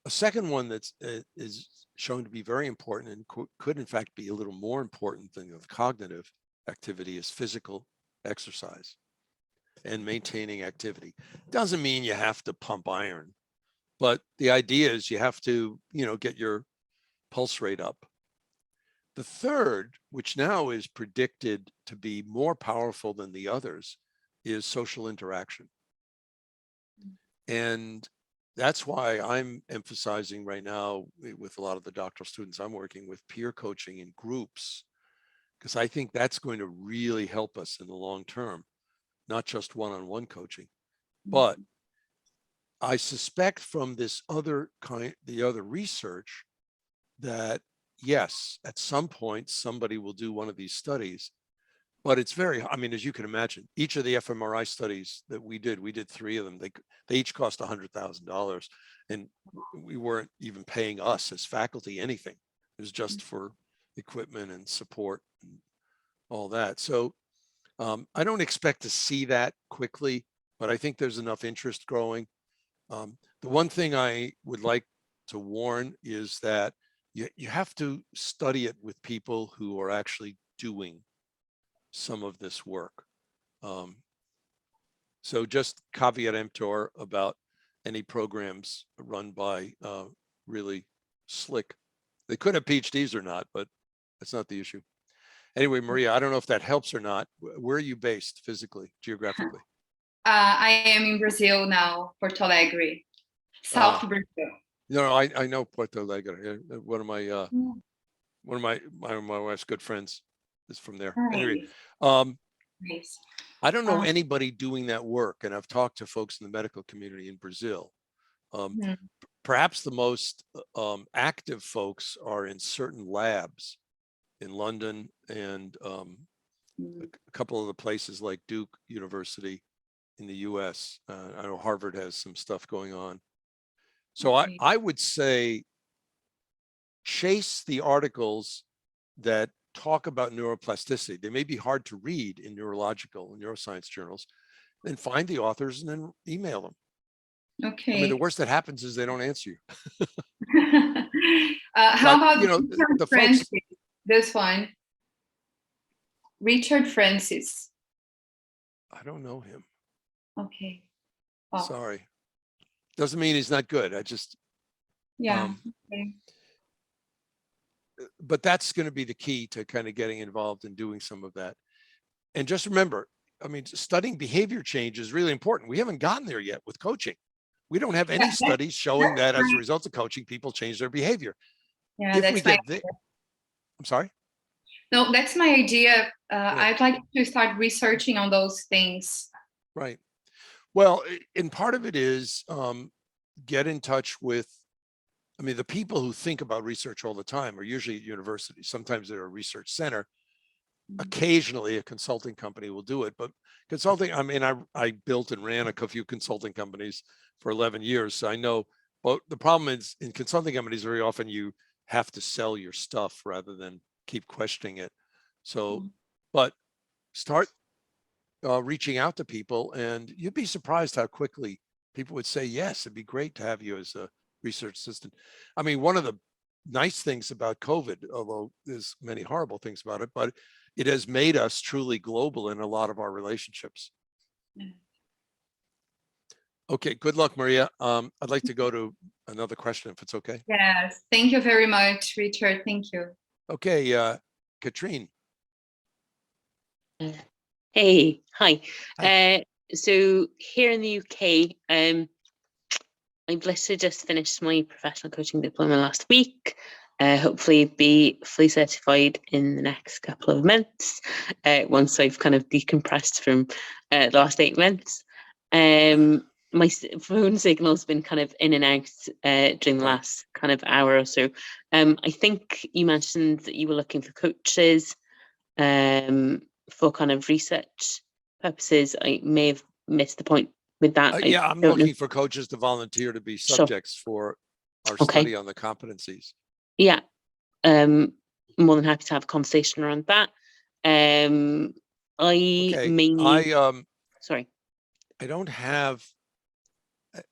A second one that is shown to be very important and could in fact be a little more important than the cognitive activity is physical exercise and maintaining activity. Doesn't mean you have to pump iron, but the idea is you have to, get your pulse rate up. The third, which now is predicted to be more powerful than the others, is social interaction. And that's why I'm emphasizing right now with a lot of the doctoral students I'm working with peer coaching in groups, because I think that's going to really help us in the long term, not just one-on-one coaching. But I suspect from the other research that yes, at some point, somebody will do one of these studies, but it's as you can imagine, each of the fMRI studies that we did 3 of them. They each cost $100,000 and we weren't even paying us as faculty anything. It was just for equipment and support and all that. So I don't expect to see that quickly, but I think there's enough interest growing. The one thing I would like to warn is that you have to study it with people who are actually doing some of this work. So just caveat emptor about any programs run by really slick. They could have PhDs or not, but that's not the issue. Anyway, Maria, I don't know if that helps or not. Where are you based physically, geographically? I am in Brazil now, Porto Alegre, South Brazil. No, I know Porto Alegre. One of my wife's good friends is from there. Nice. Anyway, Nice. I don't know anybody doing that work, and I've talked to folks in the medical community in Brazil. Perhaps the most active folks are in certain labs in London and a couple of the places like Duke University in the US. I know Harvard has some stuff going on. So I would say chase the articles that talk about neuroplasticity. They may be hard to read in neurological and neuroscience journals, then find the authors and then email them. Okay. The worst that happens is they don't answer you. How about the Francis? folks? This one, Richard Francis. I don't know him. Okay. Sorry. Doesn't mean he's not good. I just. Yeah. Okay. But that's going to be the key to kind of getting involved in doing some of that. And just remember, studying behavior change is really important. We haven't gotten there yet with coaching. We don't have any studies showing that as a result of coaching, people change their behavior. Yeah, that's my idea. I'm sorry? No, that's my idea. I'd like to start researching on those things. Right. Well, and part of it is get in touch with, the people who think about research all the time are usually at universities. Sometimes they're a research center. Occasionally a consulting company will do it, but consulting, I built and ran a few consulting companies for 11 years. So I know, but the problem is in consulting companies, very often you have to sell your stuff rather than keep questioning it. So, but start reaching out to people, and you'd be surprised how quickly people would say, yes, it'd be great to have you as a research assistant. I mean, one of the nice things about COVID, although there's many horrible things about it, but it has made us truly global in a lot of our relationships. Okay, good luck, Maria. I'd like to go to another question, if it's okay. Yes, thank you very much, Richard. Thank you. Okay, Katrine. Hey, hi. Hi. So here in the UK, I've literally just finished my professional coaching diploma last week. Hopefully be fully certified in the next couple of months, once I've kind of decompressed from the last 8 months. My phone signal's been kind of in and out during the last kind of hour or so. I think you mentioned that you were looking for coaches for kind of research purposes. I may have missed the point with that. Yeah, I'm looking for coaches to volunteer to be subjects for our study on the competencies. Yeah, more than happy to have a conversation around that. Sorry. I don't have, let's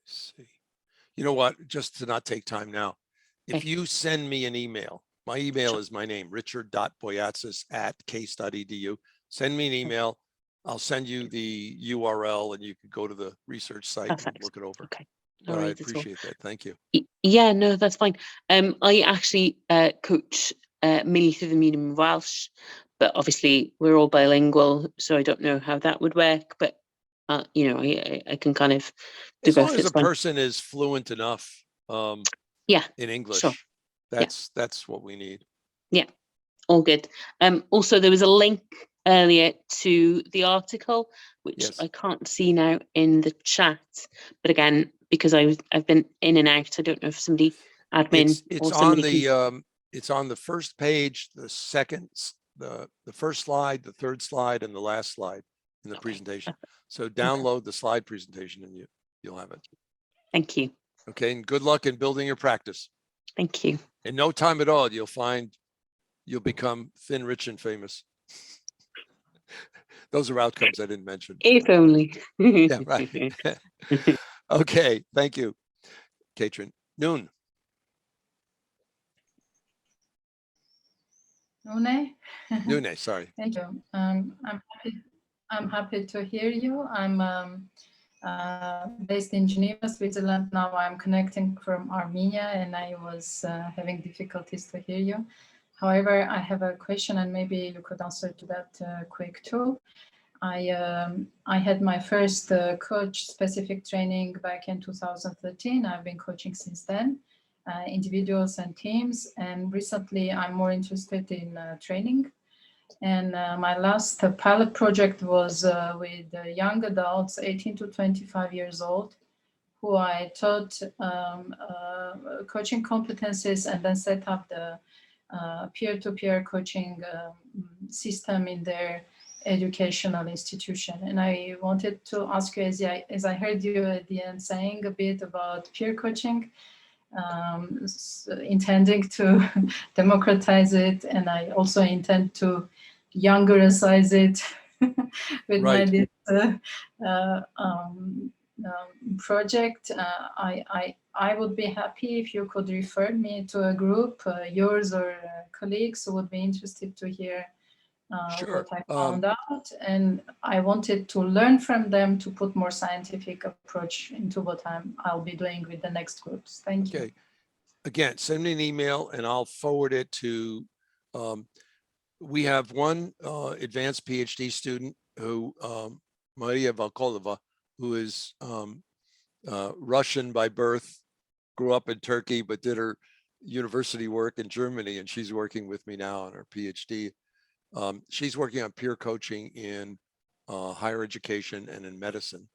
see. You know what, just to not take time now, if you send me an email, my email is my name, richard.boyatzis@k.edu. Send me an email. I'll send you the URL and you can go to the research site and look it over. Okay. But I appreciate that. Thank you. Yeah, no, that's fine. I actually coach mainly through the medium of Welsh, but obviously we're all bilingual, so I don't know how that would work, but you know, I can kind of do as both. long as a person is fluent enough in English, that's what we need. Yeah, all good. Also, there was a link earlier to the article, which I can't see now in the chat, but again, because I've been in and out, I don't know if somebody admin it's on the it's on the first page, the second, the first slide, the third slide, and the last slide in the presentation. So download the slide presentation and you'll have it. Thank you. Okay, and good luck in building your practice. Thank you. In no time at all, you'll become thin, rich, and famous. Those are outcomes I didn't mention. If only. Yeah, right. Okay, thank you, Katrin. Noon. Nune, sorry. Thank you. I'm happy to hear you. I'm based in Geneva, Switzerland. Now I'm connecting from Armenia, and I was having difficulties to hear you. However, I have a question, and maybe you could answer to that quick too. I had my first coach-specific training back in 2013. I've been coaching since then, individuals and teams. And recently, I'm more interested in training. And my last pilot project was with young adults, 18 to 25 years old, who I taught coaching competencies and then set up the peer-to-peer coaching system in their educational institution. And I wanted to ask you, as I heard you at the end saying a bit about peer coaching, intending to democratize it, and I also intend to youngerize it with my project. I would be happy if you could refer me to a group, yours or colleagues who would be interested to hear what I found out, and I wanted to learn from them to put more scientific approach into what I'll be doing with the next groups. Thank you. Okay. Again, send me an email and I'll forward it to, we have one advanced PhD student who, Maria Valkolova, who is Russian by birth, grew up in Turkey, but did her university work in Germany, and she's working with me now on her PhD. She's working on peer coaching in higher education and in medicine.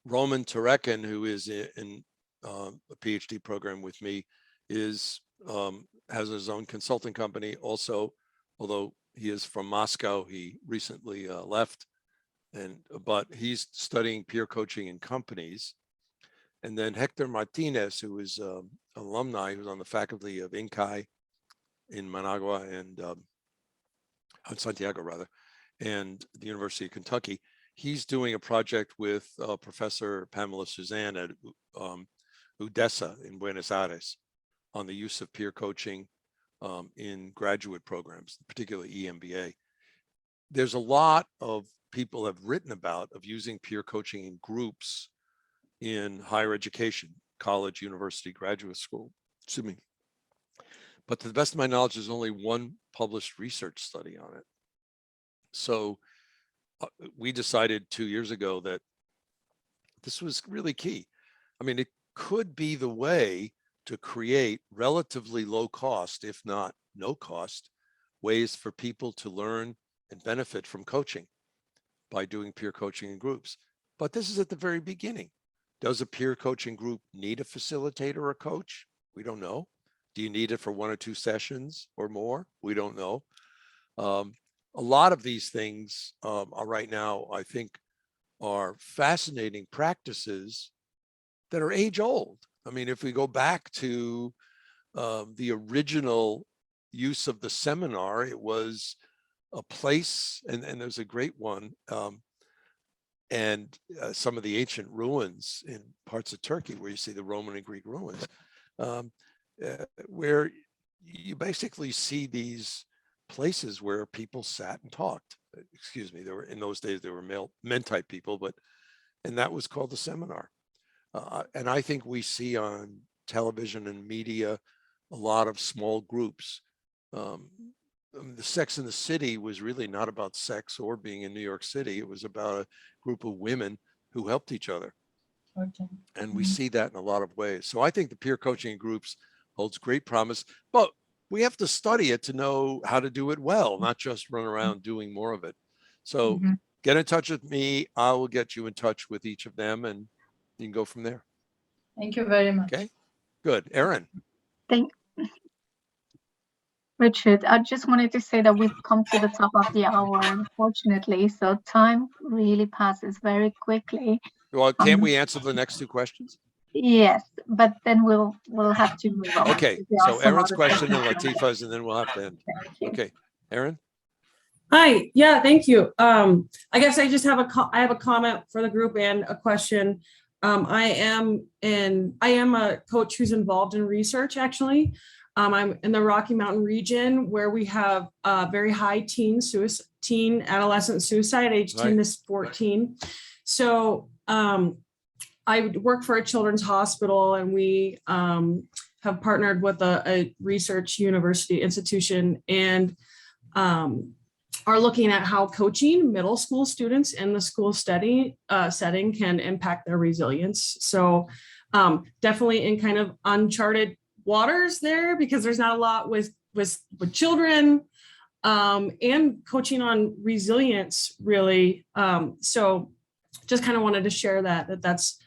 Roman Terekin, who is in a PhD program with me, has his own consulting company also, although he is from Moscow. He recently left, but he's studying peer coaching in companies. And then Hector Martinez, who is alumni, who's on the faculty of INCAI in Managua and Santiago rather, and the University of Kentucky. He's doing a project with Professor Pamela Suzanne at UDESA in Buenos Aires on the use of peer coaching in graduate programs, particularly EMBA. There's a lot of people have written about of using peer coaching in groups in higher education, college, university, graduate school, excuse me. But to the best of my knowledge, there's only one published research study on it. So we decided 2 years ago that this was really key. I mean, it could be the way to create relatively low cost, if not no cost, ways for people to learn and benefit from coaching by doing peer coaching in groups. But this is at the very beginning. Does a peer coaching group need a facilitator or a coach? We don't know. Do you need it for 1 or 2 sessions or more? We don't know. A lot of these things are right now, I think, are fascinating practices that are age old. I mean, if we go back to the original use of the seminar, it was a place, and there's a great one, and some of the ancient ruins in parts of Turkey where you see the Roman and Greek ruins, where you basically see these places where people sat and talked. Excuse me, there were, in those days, there were men type people, and that was called the seminar. And I think we see on television and media a lot of small groups. The Sex in the City was really not about sex or being in New York City. It was about a group of women who helped each other. Okay. And we see that in a lot of ways. So I think the peer coaching groups holds great promise, but we have to study it to know how to do it well, not just run around doing more of it. So get in touch with me. I will get you in touch with each of them and you can go from there. Thank you very much. Okay, good. Erin. Richard, I just wanted to say that we've come to the top of the hour, unfortunately. So time really passes very quickly. Well, can't we answer the next 2 questions? Yes, but then we'll have to move on. Okay, so Erin's question and Latifa's, and then we'll have to end. Okay, Erin. Hi, yeah, thank you. I guess I just have a comment for the group and a question. I am a coach who's involved in research, actually. I'm in the Rocky Mountain region where we have very high teen adolescent suicide, age 10 to 14. So I work for a children's hospital, and we have partnered with a research university institution, and are looking at how coaching middle school students in the school study setting can impact their resilience. So definitely in kind of uncharted waters there, because there's not a lot with children and coaching on resilience, really. So just kind of wanted to share that's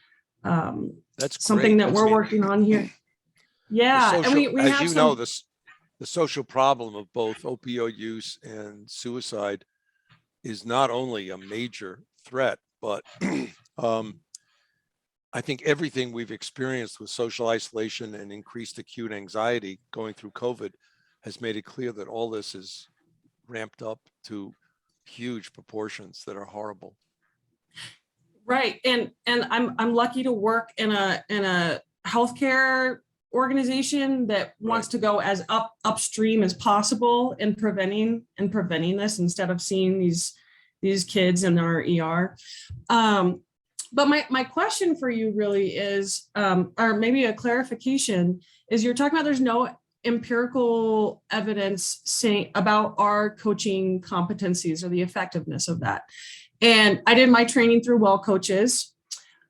something great. that we're working on here. Yeah, social, and we as have you know, the social problem of both opioid use and suicide is not only a major threat, but I think everything we've experienced with social isolation and increased acute anxiety going through COVID has made it clear that all this is ramped up to huge proportions that are horrible. Right, and I'm lucky to work in a healthcare organization that wants to go as upstream as possible in preventing this, instead of seeing these kids in our ER. But my question for you really is, or maybe a clarification, is you're talking about there's no empirical evidence saying about our coaching competencies or the effectiveness of that. And I did my training through Well Coaches.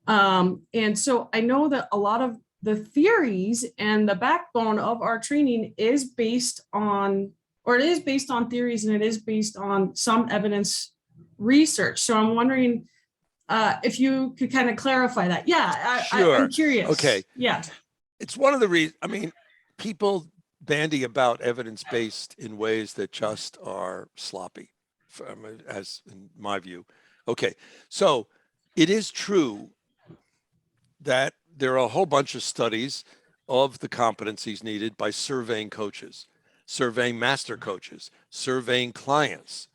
And so I know that a lot of the theories and the backbone of our training is based on, or it is based on theories, and it is based on some evidence research. So I'm wondering if you could kind of clarify that. Yeah, Sure. I'm curious. Okay. Yeah. It's one of the reasons, I mean, people bandy about evidence-based in ways that just are sloppy, as in my view. Okay, so it is true that there are a whole bunch of studies of the competencies needed by surveying coaches, surveying master coaches, surveying clients.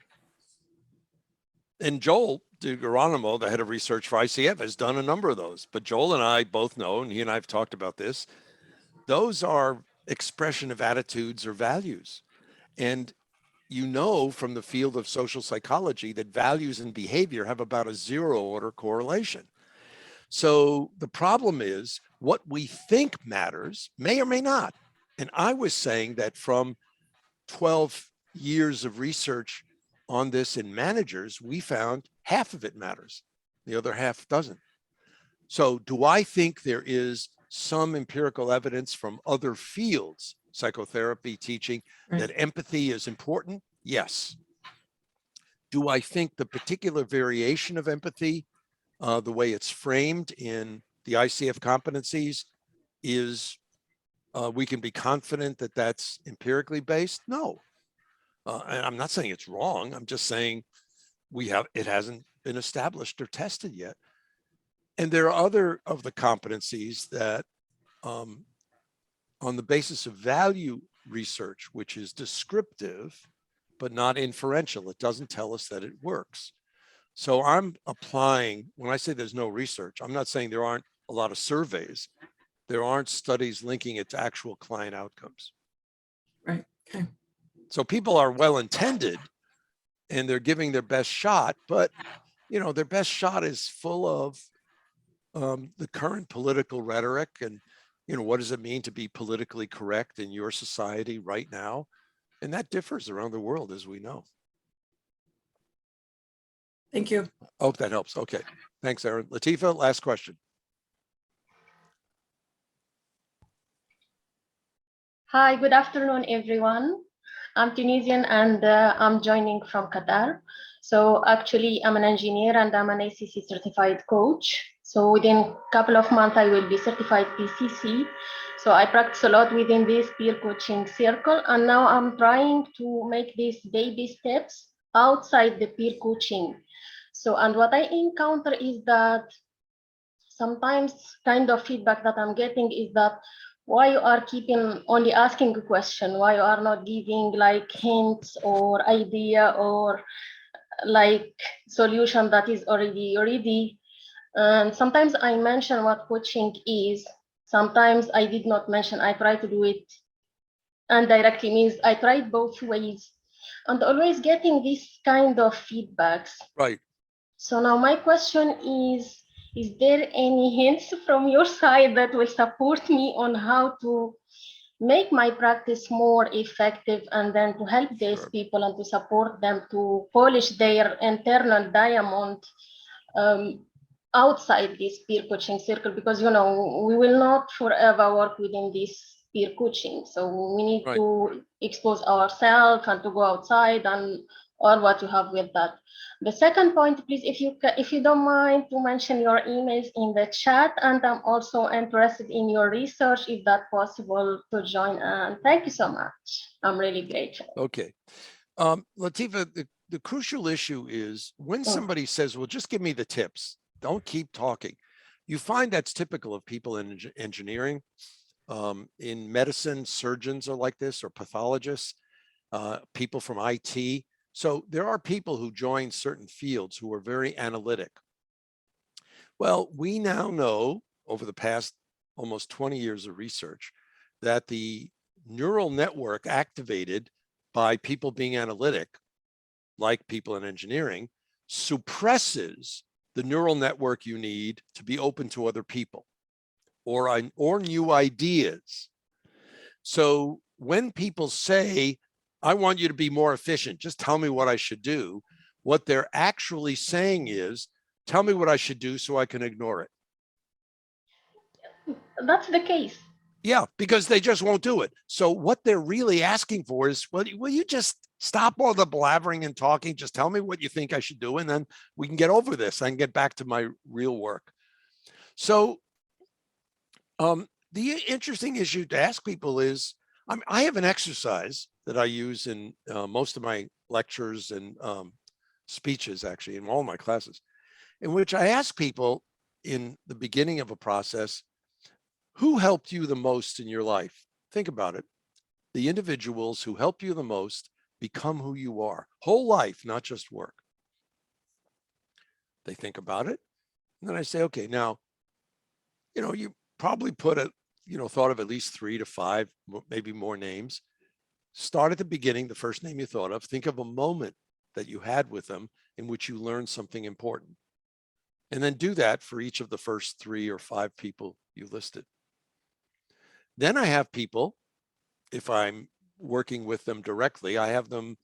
And Joel DeGeronimo, the head of research for ICF, has done a number of those. But Joel and I both know, and he and I have talked about this, those are expression of attitudes or values. And you know from the field of social psychology that values and behavior have about a zero order correlation. So the problem is what we think matters may or may not. And I was saying that from 12 years of research on this in managers, we found half of it matters. The other half doesn't. So do I think there is some empirical evidence from other fields, psychotherapy, teaching, that empathy is important? Yes. Do I think the particular variation of empathy, the way it's framed in the ICF competencies, is we can be confident that that's empirically based? No. And I'm not saying it's wrong. I'm just saying it hasn't been established or tested yet. And there are other of the competencies that on the basis of value research, which is descriptive, but not inferential, it doesn't tell us that it works. So I'm applying, when I say there's no research, I'm not saying there aren't a lot of surveys. There aren't studies linking it to actual client outcomes. Right. Okay. So people are well-intended and they're giving their best shot, but their best shot is full of the current political rhetoric and, what does it mean to be politically correct in your society right now? And that differs around the world, as we know. Thank you. I hope that helps. Okay. Thanks, Aaron. Latifa, last question. Hi, good afternoon, everyone. I'm Tunisian and I'm joining from Qatar. So actually, I'm an engineer and I'm an ACC certified coach. So within a couple of months, I will be certified PCC. So I practice a lot within this peer coaching circle. And now I'm trying to make these baby steps outside the peer coaching. So, and what I encounter is that sometimes kind of feedback that I'm getting is that why you are keeping only asking a question, why you are not giving like hints or idea or like solution that is already ready. And sometimes I mention what coaching is. Sometimes I did not mention, I try to do it indirectly, means I tried both ways and always getting this kind of feedbacks. Right. So now my question is there any hints from your side that will support me on how to make my practice more effective and then to help these people and to support them to polish their internal diamond outside this peer coaching circle? Because, we will not forever work within this peer coaching. So we need to expose ourselves and to go outside and or what you have with that. The second point, please, if you don't mind to mention your emails in the chat, and I'm also interested in your research, if that's possible to join. And thank you so much. I'm really grateful. Okay. Latifa, the crucial issue is when somebody says, well, just give me the tips, don't keep talking. You find that's typical of people in engineering. In medicine, surgeons are like this, or pathologists, people from IT. So there are people who join certain fields who are very analytic. Well, we now know over the past almost 20 years of research that the neural network activated by people being analytic, like people in engineering, suppresses the neural network you need to be open to other people or new ideas. So when people say, I want you to be more efficient, just tell me what I should do, what they're actually saying is, tell me what I should do so I can ignore it. That's the case. Yeah, because they just won't do it. So what they're really asking for is, well, will you just stop all the blabbering and talking? Just tell me what you think I should do, and then we can get over this and get back to my real work. So the interesting issue to ask people is, I have an exercise that I use in most of my lectures and speeches, actually, in all my classes, in which I ask people, in the beginning of a process, who helped you the most in your life? Think about it. The individuals who help you the most become who you are. Whole life, not just work. They think about it. And then I say, okay, now, you probably put thought of at least 3 to 5, maybe more names. Start at the beginning, the first name you thought of. Think of a moment that you had with them in which you learned something important. And then do that for each of the first 3 or 5 people you listed. Then I have people, if I'm working with them directly, I have them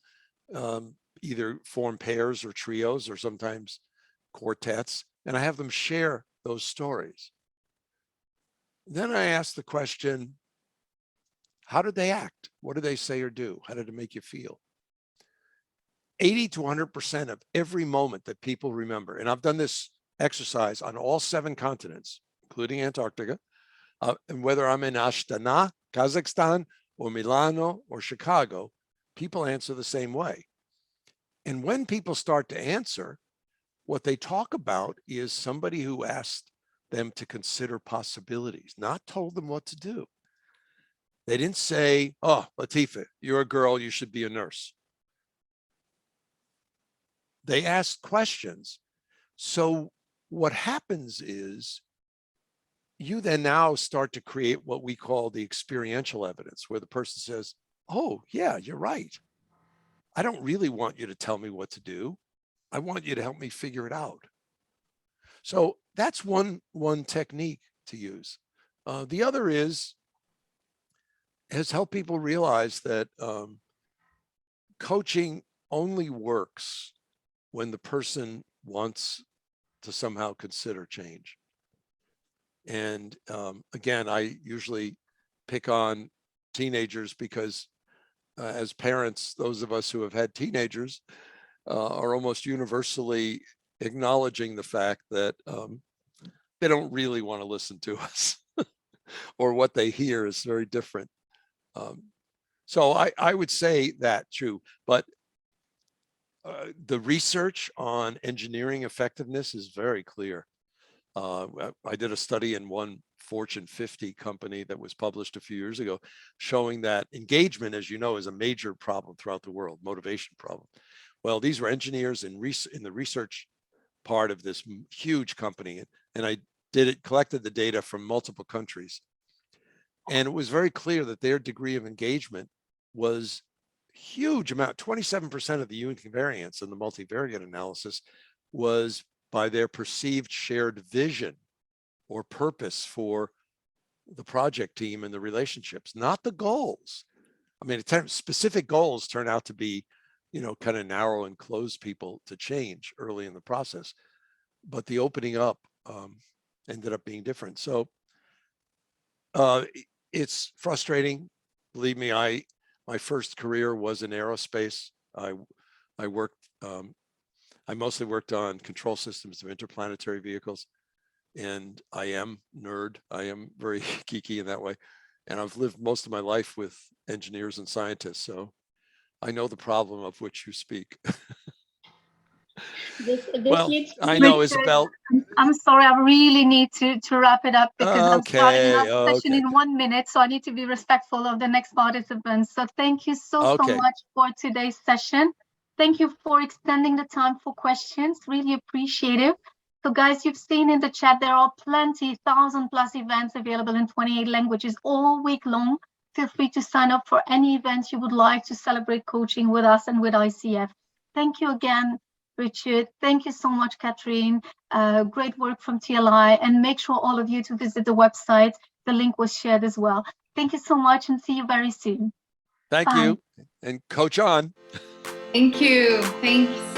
either form pairs or trios or sometimes quartets, and I have them share those stories. Then I ask the question, how did they act? What did they say or do? How did it make you feel? 80 to 100% of every moment that people remember, and I've done this exercise on all 7 continents, including Antarctica, and whether I'm in Astana, Kazakhstan, or Milano, or Chicago, people answer the same way. And when people start to answer, what they talk about is somebody who asked them to consider possibilities, not told them what to do. They didn't say, oh, Latifa, you're a girl, you should be a nurse. They asked questions. So what happens is you then now start to create what we call the experiential evidence, where the person says, oh, yeah, you're right. I don't really want you to tell me what to do. I want you to help me figure it out. So that's one technique to use. The other has helped people realize that coaching only works when the person wants to somehow consider change. And again, I usually pick on teenagers because as parents, those of us who have had teenagers are almost universally acknowledging the fact that they don't really want to listen to us or what they hear is very different. So I would say that true, but the research on engineering effectiveness is very clear. I did a study in one Fortune 50 company that was published a few years ago, showing that engagement, as you know, is a major problem throughout the world, motivation problem. Well, these were engineers in the research part of this huge company, and I collected the data from multiple countries. And it was very clear that their degree of engagement was huge amount, 27% of the univariance in the multivariate analysis was by their perceived shared vision or purpose for the project team and the relationships, not the goals. I mean, specific goals turn out to be, kind of narrow and close people to change early in the process, but the opening up ended up being different. So it's frustrating. Believe me, my first career was in aerospace. I mostly worked on control systems of interplanetary vehicles, and I am nerd. I am very geeky in that way. And I've lived most of my life with engineers and scientists, so I know the problem of which you speak. Well, I know, Isabel. I'm sorry, I really need to wrap it up because I'm starting another session in 1 minute, so I need to be respectful of the next participants. So thank you so much for today's session. Thank you for extending the time for questions. Really appreciate it. So guys, you've seen in the chat, there are plenty, 1,000+ events available in 28 languages all week long. Feel free to sign up for any events you would like to celebrate coaching with us and with ICF. Thank you again, Richard. Thank you so much, Catherine. Great work from TLI. And make sure all of you to visit the website. The link was shared as well. Thank you so much and see you very soon. Thank you. And coach on. Thank you. Thanks.